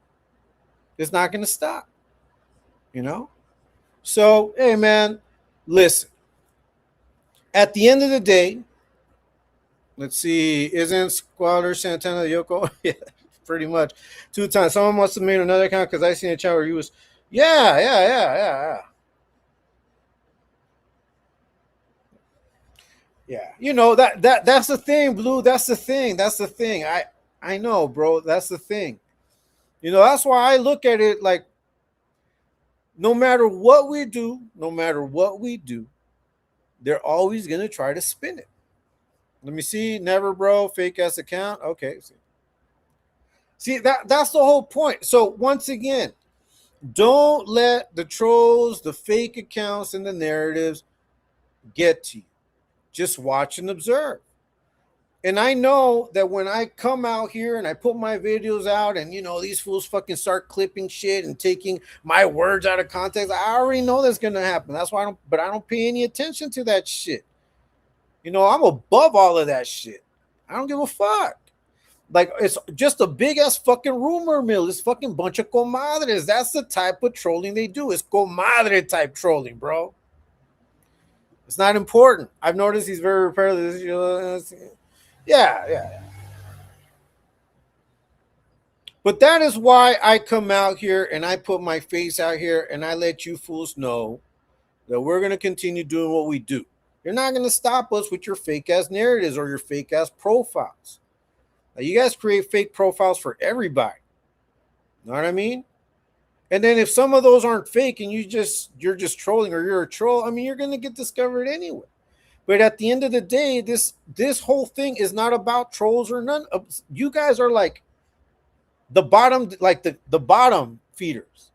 It's not going to stop. So, hey, man, Listen, at the end of the day, let's see, isn't Squatter Santana Yoko? Yeah, pretty much. 2 times. Someone must have made another account because I seen a chat where you was, yeah. Yeah. You know, that's the thing, Blue. That's the thing. That's the thing. I know, bro. That's the thing. You know, that's why I look at it like no matter what we do, no matter what we do, they're always gonna try to spin it. Let me see. Never, bro. Fake ass account. Okay. See that's the whole point. So once again, don't let the trolls, the fake accounts, and the narratives get to you. Just watch and observe. And I know that when I come out here and I put my videos out and these fools fucking start clipping shit and taking my words out of context, I already know that's gonna happen. That's why I don't pay any attention to that shit. I'm above all of that shit. I don't give a fuck. Like it's just a big ass fucking rumor mill. It's fucking bunch of comadres. That's the type of trolling they do. It's comadre type trolling, bro. It's not important. I've noticed he's very repetitive. Yeah. But that is why I come out here and I put my face out here and I let you fools know that we're going to continue doing what we do. You're not going to stop us with your fake ass narratives or your fake ass profiles. Now, you guys create fake profiles for everybody. You know what I mean? And then if some of those aren't fake and you're just trolling or you're a troll, I mean, you're going to get discovered anyway. But at the end of the day, this whole thing is not about trolls or none of you guys are like the bottom, like the bottom feeders.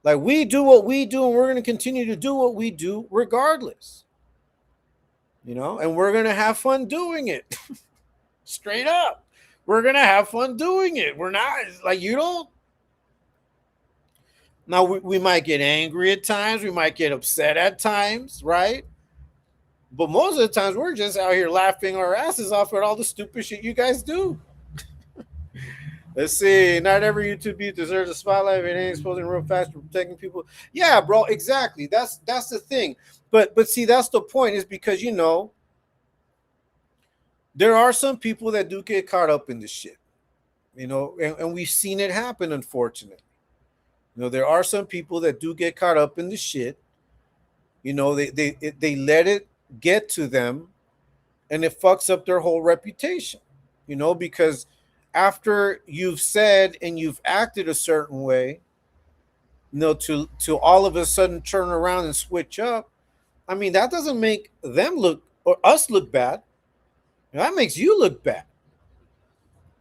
Like we do what we do and we're going to continue to do what we do regardless. And we're going to have fun doing it. Straight up. We're going to have fun doing it. We're not like you don't. Now we might get angry at times. We might get upset at times, right? But most of the times we're just out here laughing our asses off at all the stupid shit you guys do. Let's see. Not every YouTube beat deserves a spotlight if it ain't exposing real fast for protecting people. Yeah, bro, exactly. That's the thing. But see, that's the point, is because there are some people that do get caught up in this shit. And we've seen it happen, unfortunately. There are some people that do get caught up in the shit. They let it get to them and it fucks up their whole reputation. Because after you've said and you've acted a certain way, to all of a sudden turn around and switch up, I mean, that doesn't make them look or us look bad. That makes you look bad.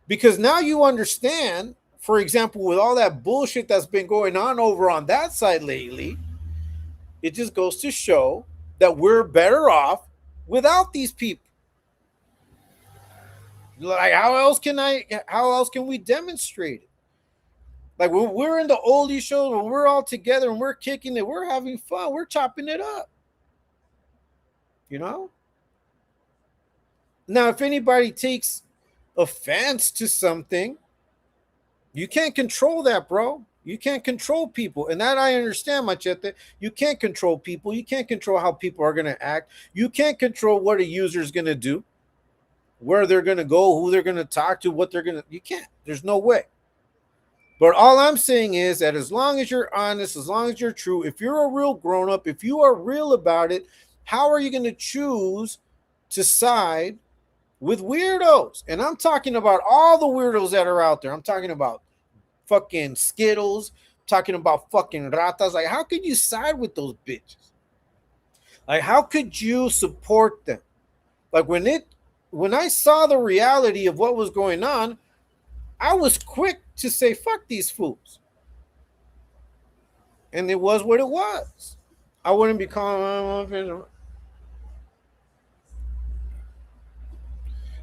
Because now you understand, for example, with all that bullshit that's been going on over on that side lately, it just goes to show that we're better off without these people. Like, how else can we demonstrate it? Like, when we're in the oldie shows, when we're all together and we're kicking it, we're having fun, we're chopping it up. Now, if anybody takes offense to something, you can't control that, bro. You can't control people. And that I understand, Machete. You can't control people. You can't control how people are going to act. You can't control what a user is going to do, where they're going to go, who they're going to talk to, what they're going to. You can't. There's no way. But all I'm saying is that as long as you're honest, as long as you're true, if you're a real grown up, if you are real about it, how are you going to choose to side with weirdos? And I'm talking about all the weirdos that are out there. I'm talking about fucking Skittles, talking about fucking ratas. Like, how could you side with those bitches? Like, how could you support them? Like, when I saw the reality of what was going on, I was quick to say, fuck these fools. And it was what it was. I wouldn't be calling.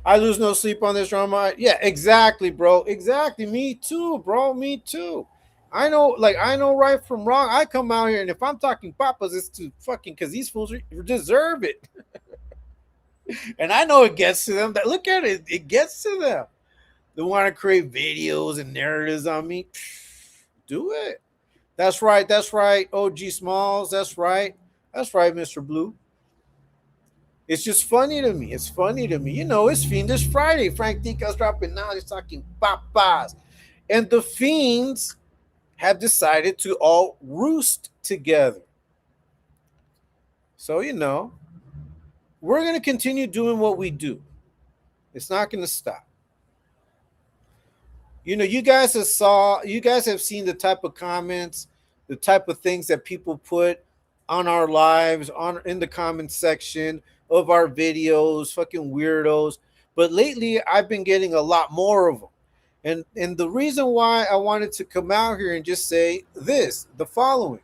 I lose no sleep on this drama. Yeah, exactly, bro. Exactly. Me too, bro. Me too. I know right from wrong. I come out here, and if I'm talking papas, it's to fucking because these fools deserve it. And I know it gets to them. Look at it. It gets to them. They want to create videos and narratives on me. Do it. That's right. That's right. OG Smalls. That's right. That's right, Mr. Blue. It's just funny to me. It's funny to me. You know, it's Fiendish Friday. Frank Dika's dropping now. He's talking papas. And the fiends have decided to all roost together. So, you know, we're going to continue doing what we do. It's not going to stop. You know, you guys have seen the type of comments, the type of things that people put on our lives, on in the comment section of our videos, fucking weirdos. But lately I've been getting a lot more of them. And the reason why I wanted to come out here and just say this, the following.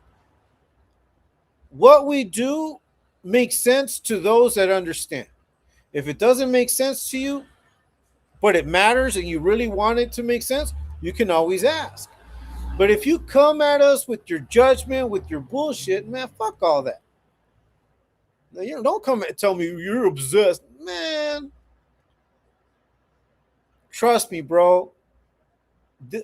What we do makes sense to those that understand. If it doesn't make sense to you, but it matters and you really want it to make sense, you can always ask. But if you come at us with your judgment, with your bullshit, man, fuck all that. You know, don't come and tell me you're obsessed. Man, trust me, bro.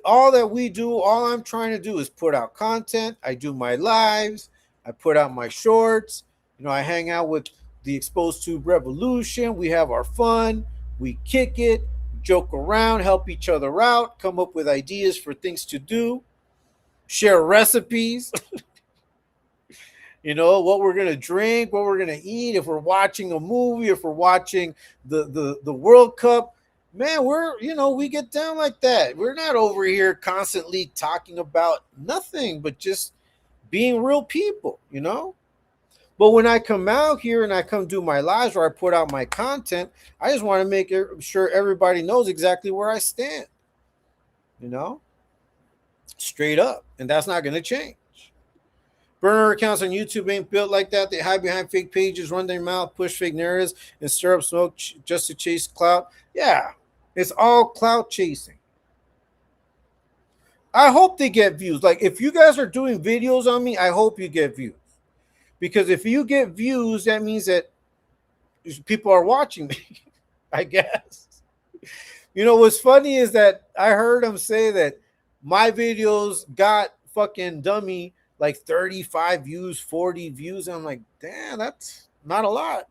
All that we do, all I'm trying to do is put out content. I do my lives. I put out my shorts. You know, I hang out with the Exposed Tube Revolution. We have our fun. We kick it, joke around, help each other out, come up with ideas for things to do, share recipes. You know, what we're gonna drink, what we're gonna eat, if we're watching a movie, if we're watching the World Cup. Man, we get down like that. We're not over here constantly talking about nothing but just being real people, you know? But when I come out here and I come do my lives or I put out my content, I just want to make sure everybody knows exactly where I stand, you know? Straight up. And that's not going to change. Burner accounts on YouTube ain't built like that. They hide behind fake pages, run their mouth, push fake narratives, and stir up smoke just to chase clout. Yeah, it's all clout chasing. I hope they get views. Like, if you guys are doing videos on me, I hope you get views. Because if you get views, that means that people are watching me, I guess. You know, what's funny is that I heard him say that my videos got fucking dummy like 35 views, 40 views. I'm like, damn, that's not a lot.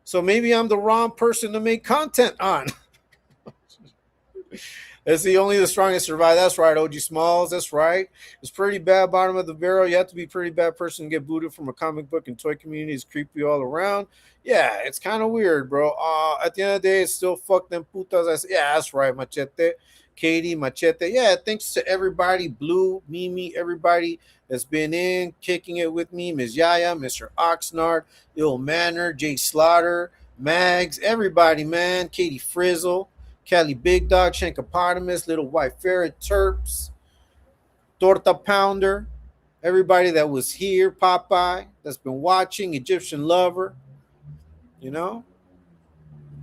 So maybe I'm the wrong person to make content on. That's only the strongest survive. That's right, OG Smalls. That's right. It's pretty bad, bottom of the barrel. You have to be a pretty bad person to get booted from a comic book and toy community. It's creepy all around. Yeah, it's kind of weird, bro. At the end of the day, it's still fuck them putas. I said, yeah, that's right, Machete. Katie, Machete. Yeah, thanks to everybody, Blue, Mimi, everybody that's been in, kicking it with me. Ms. Yaya, Mr. Oxnard, Ill Manor, Jay Slaughter, Mags, everybody, man. Katie Frizzle. Cali Big Dog, Shankopotamus, Little White Ferret, Terps, Torta Pounder, everybody that was here, Popeye, that's been watching, Egyptian Lover, you know.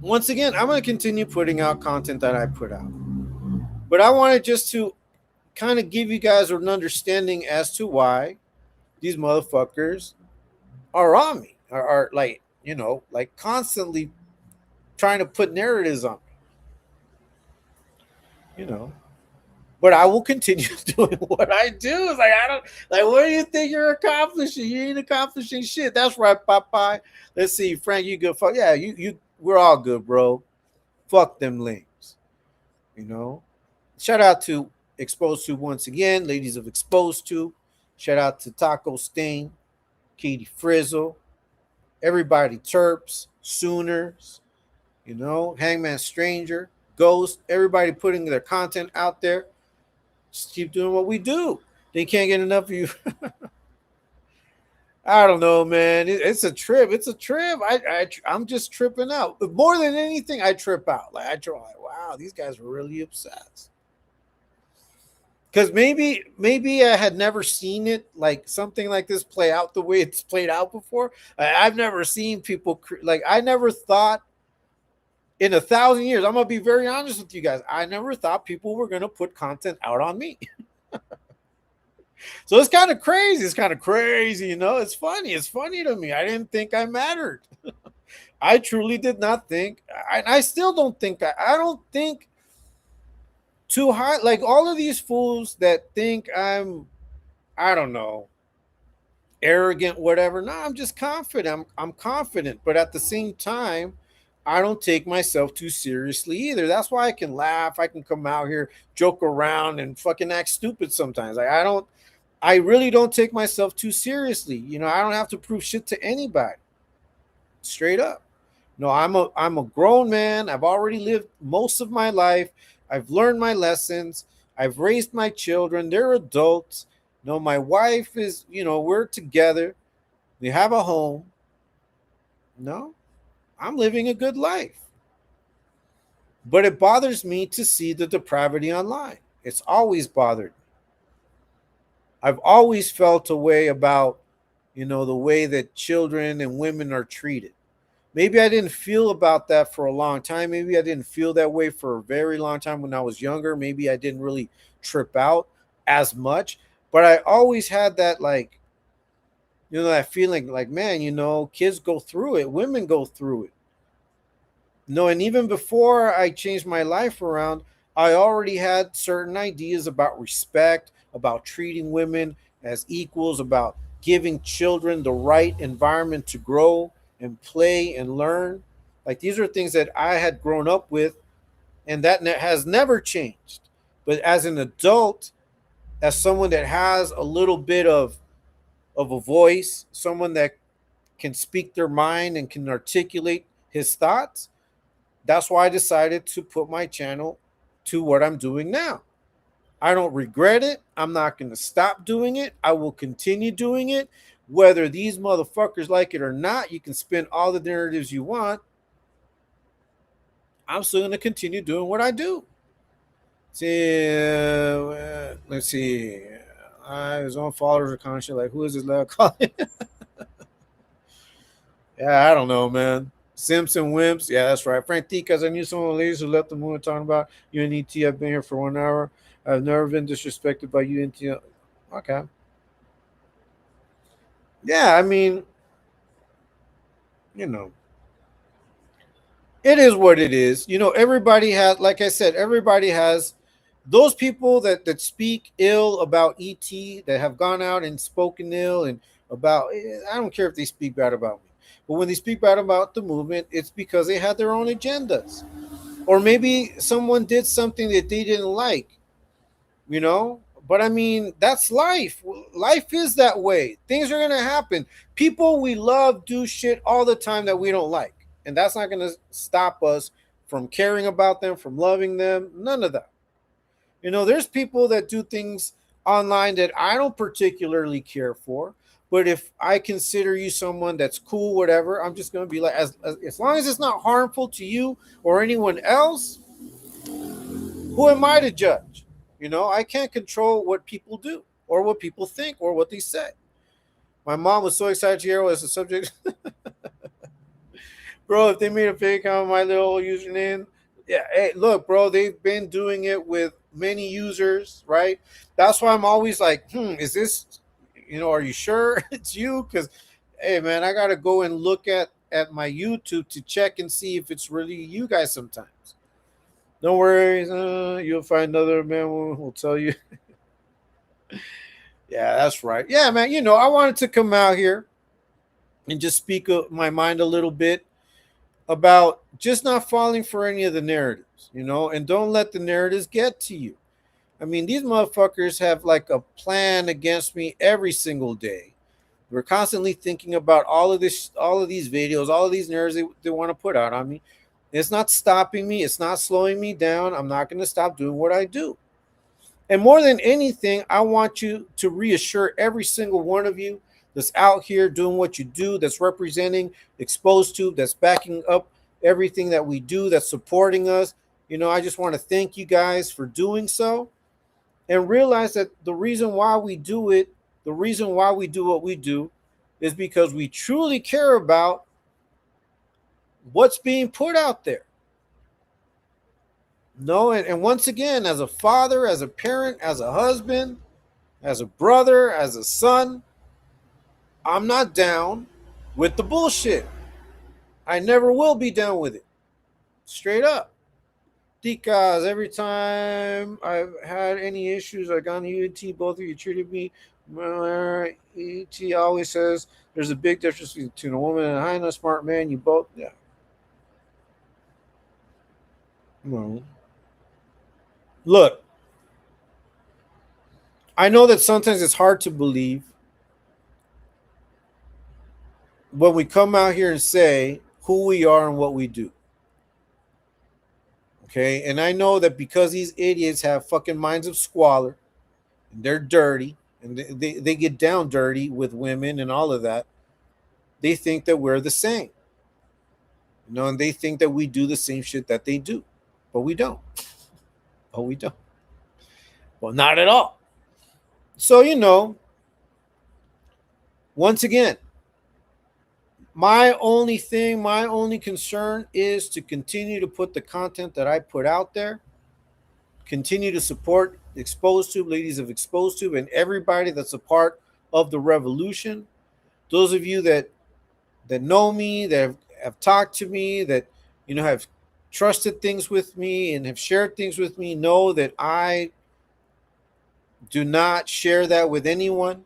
Once again, I'm going to continue putting out content that I put out. But I wanted just to kind of give you guys an understanding as to why these motherfuckers are on me, are like, you know, like constantly trying to put narratives on me. You know, but I will continue doing what I do. It's like, I don't, like, what do you think you're accomplishing? You ain't accomplishing shit. That's right, Popeye. Let's see, Frank, you good? Fuck yeah, we're all good, bro. Fuck them links. You know, shout out to Exposed to once again, ladies of Exposed to. Shout out to Taco Stain, Katie Frizzle, everybody, Terps, Sooners, you know, Hangman Stranger, Ghost, everybody putting their content out there. Just keep doing what we do. They can't get enough of you. I don't know, man. It's a trip. It's a trip. I'm just tripping out. But more than anything, I trip out. Like, wow, these guys are really obsessed. Because maybe I had never seen it, like something like this play out the way it's played out before. I've never seen people like, I never thought in 1,000 years, I'm gonna be very honest with you guys, I never thought people were gonna put content out on me. So it's kind of crazy. It's kind of crazy, you know. It's funny. It's funny to me. I didn't think I mattered. I truly did not think. I still don't think. I don't think too high. Like all of these fools that think I'm, I don't know, arrogant, whatever. No, I'm just confident. I'm confident, but at the same time, I don't take myself too seriously either. That's why I can laugh. I can come out here, joke around, and fucking act stupid sometimes. Like I don't. I really don't take myself too seriously. I don't have to prove shit to anybody. Straight up. No, I'm a grown man. I've already lived most of my life. I've learned my lessons. I've raised my children. They're adults. No, my wife is, we're together. We have a home. No, I'm living a good life. But it bothers me to see the depravity online. It's always bothered me. I've always felt a way about, the way that children and women are treated. Maybe I didn't feel about that for a long time. Maybe I didn't feel that way for a very long time when I was younger. Maybe I didn't really trip out as much. But I always had that, like, that feeling like, man, kids go through it, women go through it. No, and even before I changed my life around, I already had certain ideas about respect, about treating women as equals, about giving children the right environment to grow and play and learn. Like these are things that I had grown up with, and that has never changed. But as an adult, as someone that has a little bit of a voice, someone that can speak their mind and can articulate his thoughts, that's why I decided to put my channel to what I'm doing now. I don't regret it. I'm not going to stop doing it. I will continue doing it. Whether these motherfuckers like it or not, you can spin all the narratives you want. I'm still going to continue doing what I do. See, let's see. His own followers are conscious. Like, who is this lad calling? Yeah, I don't know, man. Simpson Wimps. Yeah, that's right. Frank Ticas, I knew some of the ladies who left the moon talking about UNET. I've been here for 1 hour. I've never been disrespected by UNT. Okay. Yeah, I mean, you know, it is what it is. Everybody has, like I said, everybody has those people that speak ill about ET, that have gone out and spoken ill and about. I don't care if they speak bad about me, but when they speak bad about the movement, it's because they had their own agendas, or maybe someone did something that they didn't like. you know but I mean, that's life is that way. Things are gonna happen. People we love do shit all the time that we don't like, and that's not gonna stop us from caring about them, from loving them, none of that. There's people that do things online that I don't particularly care for, but if I consider you someone that's cool, whatever, I'm just gonna be like, as long as it's not harmful to you or anyone else, who am I to judge? I can't control what people do or what people think or what they say. My mom was so excited to hear as a subject. Bro, if they made a fake account with my little username, yeah, hey, look, bro, they've been doing it with many users, right? That's why I'm always like, is this, are you sure it's you? Because, hey, man, I got to go and look at my YouTube to check and see if it's really you guys sometimes. Don't worry, you'll find another man who will tell you. Yeah, that's right. Yeah, man, I wanted to come out here and just speak my mind a little bit about just not falling for any of the narratives, and don't let the narratives get to you. I mean, these motherfuckers have like a plan against me every single day. We're constantly thinking about all of these videos, all of these narratives they want to put out on me. It's not stopping me. It's not slowing me down. I'm not going to stop doing what I do. And more than anything, I want you to reassure every single one of you that's out here doing what you do, that's representing, exposed to, that's backing up everything that we do, that's supporting us. I just want to thank you guys for doing so, and realize that the reason why we do it, the reason why we do what we do, is because we truly care about what's being put out there. No, and once again, as a father, as a parent, as a husband, as a brother, as a son, I'm not down with the bullshit. I never will be down with it. Straight up. Because every time I've had any issues, I gone to UT, both of you treated me. ET always says there's a big difference between a woman and a high and a smart man. You both, yeah. Well, look, I know that sometimes it's hard to believe when we come out here and say who we are and what we do. Okay. And I know that because these idiots have fucking minds of squalor and they're dirty and they get down dirty with women and all of that, they think that we're the same. And they think that we do the same shit that they do. But we don't. But we don't. Well, not at all. So, once again, my only concern is to continue to put the content that I put out there, continue to support Exposed Tube, ladies of Exposed Tube, and everybody that's a part of the revolution. Those of you that know me, that have talked to me, that have trusted things with me and have shared things with me, know that I do not share that with anyone.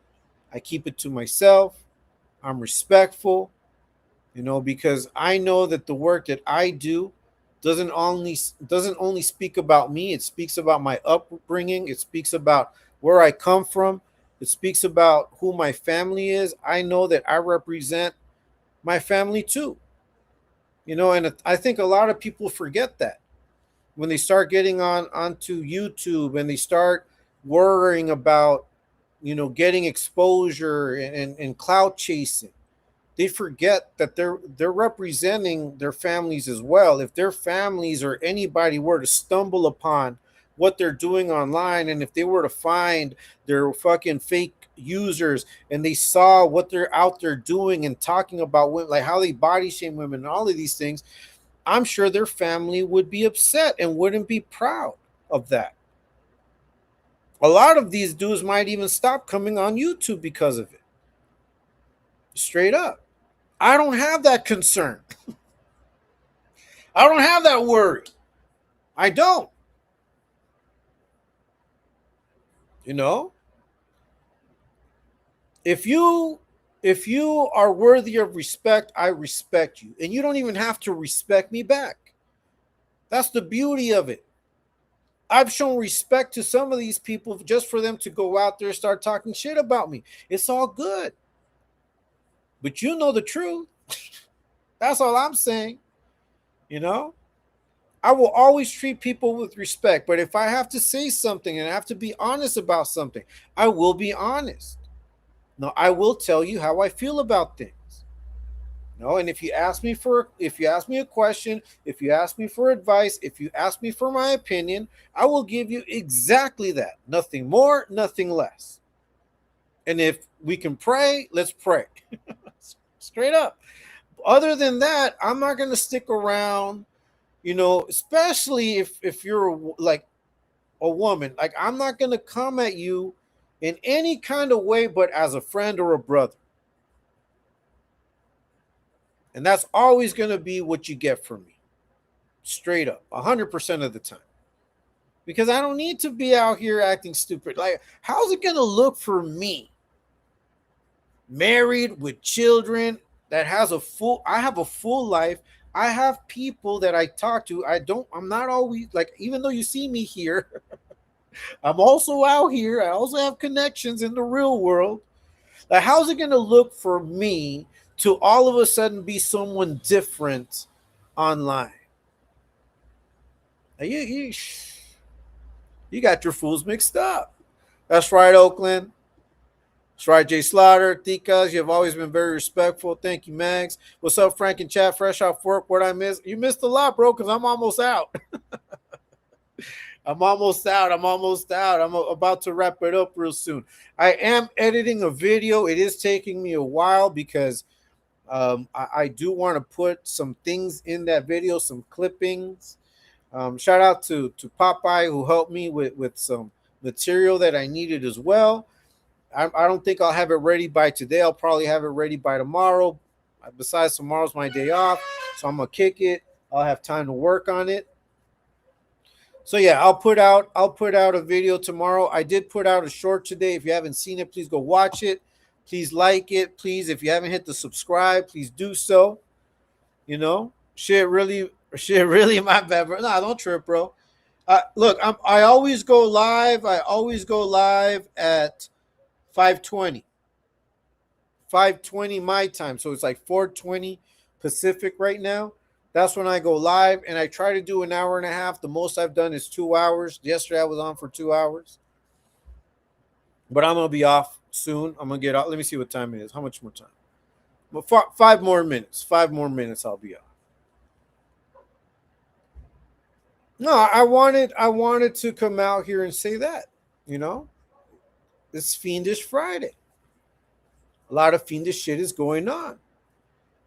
I keep it to myself. I'm respectful, because I know that the work that I do doesn't only speak about me. It speaks about my upbringing. It speaks about where I come from. It speaks about who my family is. I know that I represent my family too. And I think a lot of people forget that when they start getting onto YouTube and they start worrying about getting exposure and clout chasing. They forget that they're representing their families as well. If their families or anybody were to stumble upon what they're doing online, and if they were to find their fucking fake users and they saw what they're out there doing and talking about like how they body shame women and all of these things, I'm sure their family would be upset and wouldn't be proud of that. A lot of these dudes might even stop coming on YouTube because of it. Straight up. I don't have that concern. I don't have that worry. I don't. You know? If you are worthy of respect, I respect you. And you don't even have to respect me back. That's the beauty of it. I've shown respect to some of these people just for them to go out there and start talking shit about me. It's all good. But you know the truth. That's all I'm saying. I will always treat people with respect. But if I have to say something and I have to be honest about something, I will be honest. No, I will tell you how I feel about things. And if you ask me a question, if you ask me for advice, if you ask me for my opinion, I will give you exactly that. Nothing more, nothing less. And if we can pray, let's pray. Straight up. Other than that, I'm not going to stick around, especially if you're like a woman. Like, I'm not going to come at you in any kind of way but as a friend or a brother. And that's always going to be what you get from me. Straight up, 100% of the time. Because I don't need to be out here acting stupid. Like, how's it going to look for me? Married with children, I have a full life. I have people that I talk to. I'm not always like, even though you see me here, I'm also out here. I also have connections in the real world. Like, how's it going to look for me to all of a sudden be someone different online? You got your fools mixed up. That's right, Oakland. That's right, Jay Slaughter. Tikas, you have always been very respectful. Thank you, Max. What's up, Frank and chat? Fresh off work. What I missed? You missed a lot, bro, because I'm almost out. I'm almost out. I'm about to wrap it up real soon. I am editing a video. It is taking me a while because I do want to put some things in that video, some clippings. Shout out to Popeye, who helped me with some material that I needed as well. I don't think I'll have it ready by today. I'll probably have it ready by tomorrow. Besides, tomorrow's my day off, so I'm going to kick it. I'll have time to work on it. So yeah, I'll put out a video tomorrow. I did put out a short today. If you haven't seen it, please go watch it. Please like it. Please, if you haven't hit the subscribe, please do so. Shit really my bad, bro. Nah, don't trip, bro. Look, I always go live. I always go live at 5:20. 5:20 my time. So it's like 4:20 Pacific right now. That's when I go live, and I try to do an hour and a half. The most I've done is 2 hours. Yesterday I was on for 2 hours, but I'm gonna be off soon. I'm gonna get out. Let me see what time it is. How much more time? Well, 5 more minutes. 5 more minutes. I'll be off. No, I wanted to come out here and say that. You know, it's Fiendish Friday. A lot of fiendish shit is going on,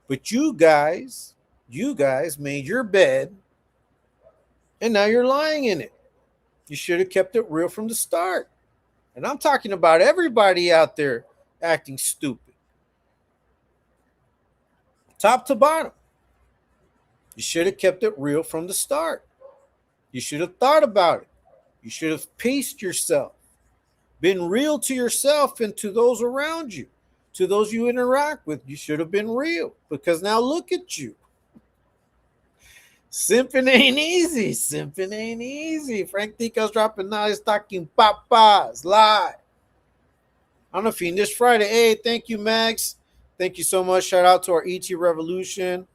but you guys made your bed, and now you're lying in it. You should have kept it real from the start. And I'm talking about everybody out there acting stupid, top to bottom. You should have kept it real from the start. You should have thought about it. You should have paced yourself, been real to yourself and to those around you, to those you interact with. You should have been real, because now look at you. Simping ain't easy. Simping ain't easy. Frank Tico's dropping nice talking papas live on a Fiendish Friday. Hey, thank you, Max. Thank you so much. Shout out to our ET Revolution.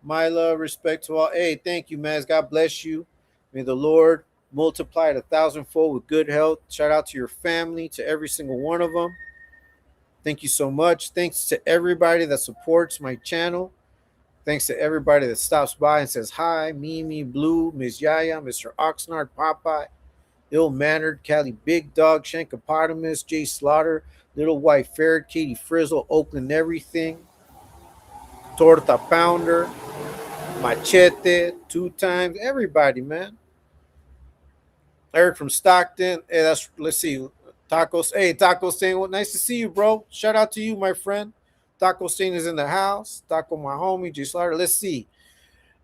My love, respect to all. Hey, thank you, Max. God bless you. May the Lord multiply it 1,000-fold with good health. Shout out to your family, to every single one of them. Thank you so much. Thanks to everybody that supports my channel. Thanks to everybody that stops by and says hi. Mimi, Blue, Miss Yaya, Mr. Oxnard, Popeye, Ill-Mannered, Cali Big Dog, Shankopotamus, Jay Slaughter, Little White Ferret, Katie Frizzle, Oakland Everything, Torta Pounder, Machete, 2 times, everybody, man. Eric from Stockton. Hey, let's see. Tacos. Hey, Taco saying, well, nice to see you, bro. Shout out to you, my friend. Taco Stain is in the house. Taco, my homie, Jay Slaughter. Let's see.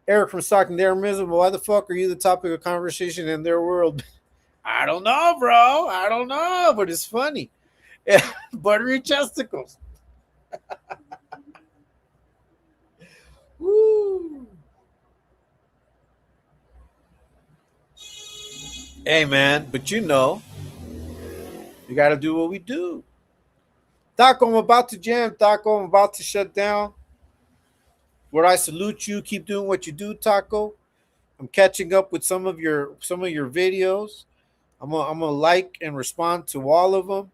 Eric from Stockton, they're miserable. Why the fuck are you the topic of conversation in their world? I don't know, bro. I don't know, but it's funny. Buttery chesticles. Woo. Hey, man, but you got to do what we do. Taco, I'm about to jam. Taco, I'm about to shut down. Where I salute you. Keep doing what you do, Taco. I'm catching up with some of your videos. I'm gonna like and respond to all of them.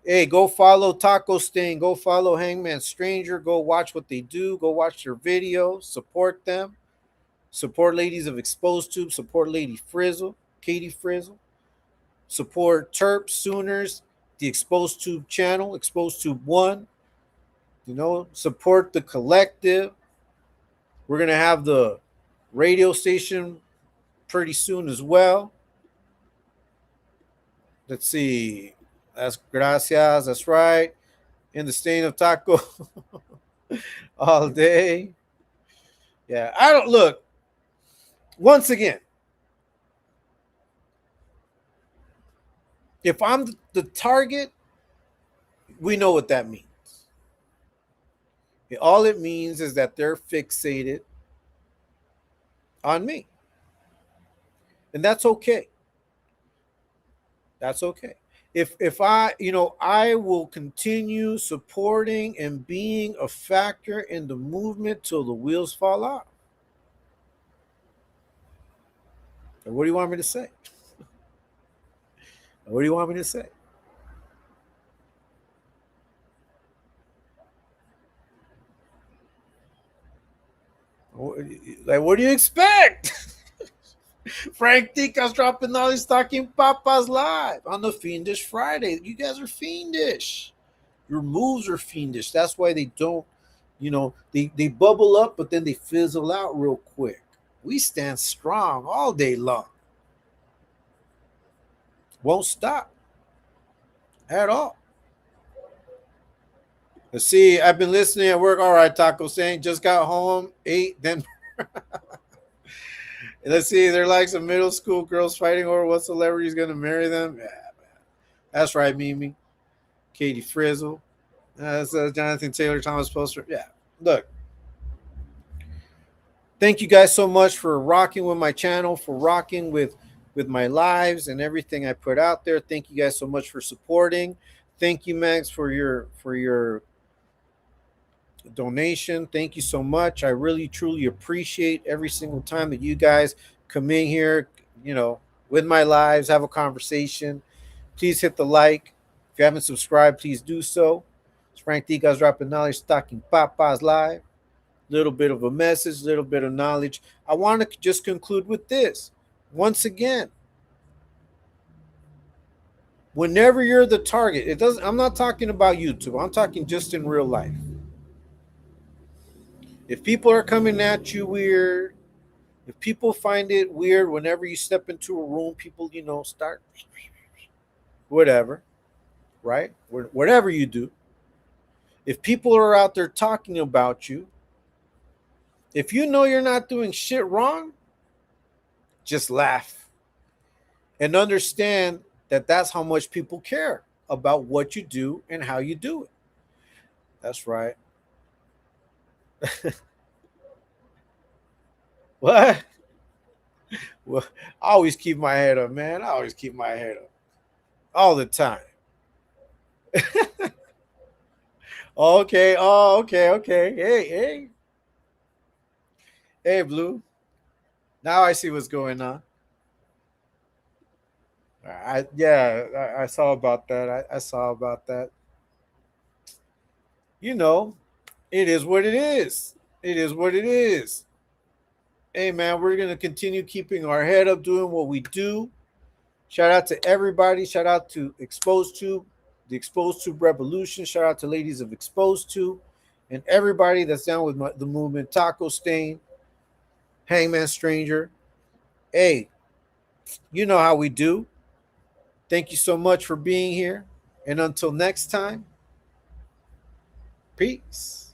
Hey, go follow Taco Stain. Go follow Hangman Stranger. Go watch what they do. Go watch their videos. Support them. Support Ladies of Exposed Tube. Support Lady Frizzle, Katie Frizzle. Support Terp Sooners, the Exposed Tube channel, Exposed Tube 1. Support the collective. We're going to have the radio station pretty soon as well. Let's see. That's gracias. That's right. In the stain of taco all day. Yeah, I don't look. Once again, if I'm the target, we know what that means. All it means is that they're fixated on me. And that's okay. That's okay. If I will continue supporting and being a factor in the movement till the wheels fall off. And what do you want me to say? What do you want me to say? Like, what do you expect? Frank Tico's dropping all these talking papas live on the Fiendish Friday. You guys are fiendish. Your moves are fiendish. That's why they don't, they bubble up, but then they fizzle out real quick. We stand strong all day long. Won't stop at all. Let's see. I've been listening at work. All right, Taco saying just got home, ate, then Let's see, they're like some middle school girls fighting over what celebrity's gonna marry them. Yeah, that's right, Mimi. Katie Frizzle. That's Jonathan Taylor Thomas poster. Yeah. Look, thank you guys so much for rocking with my channel, for rocking with my lives and everything I put out there. Thank you guys so much for supporting. Thank you, Max, for your donation. Thank you so much. I really truly appreciate every single time that you guys come in here, you know, with my lives, have a conversation. Please hit the like. If you haven't subscribed, please do so. It's Frank D. Guys dropping knowledge, Talking Papas live. Little bit of a message, little bit of knowledge. I want to just conclude with this. Once again, whenever you're the target, it doesn't. I'm not talking about YouTube. I'm talking just in real life. If people are coming at you weird, if people find it weird whenever you step into a room, people, start whatever, right? Whatever you do. If people are out there talking about you, if you know you're not doing shit wrong, just laugh and understand that that's how much people care about what you do and how you do it. That's right. What? Well, I always keep my head up, man. I always keep my head up all the time. Okay. Oh, okay. Okay. Hey, hey, hey, Blue. Now I see what's going on. I saw about that. I saw about that. You know, it is what it is. It is what it is. Hey, man, we're gonna continue keeping our head up, doing what we do. Shout out to everybody. Shout out to Exposed Tube, the Exposed Tube Revolution. Shout out to Ladies of Exposed Tube, and everybody that's down with the movement. Taco Stain, Hangman Stranger. Hey, you know how we do. Thank you so much for being here. And until next time, peace.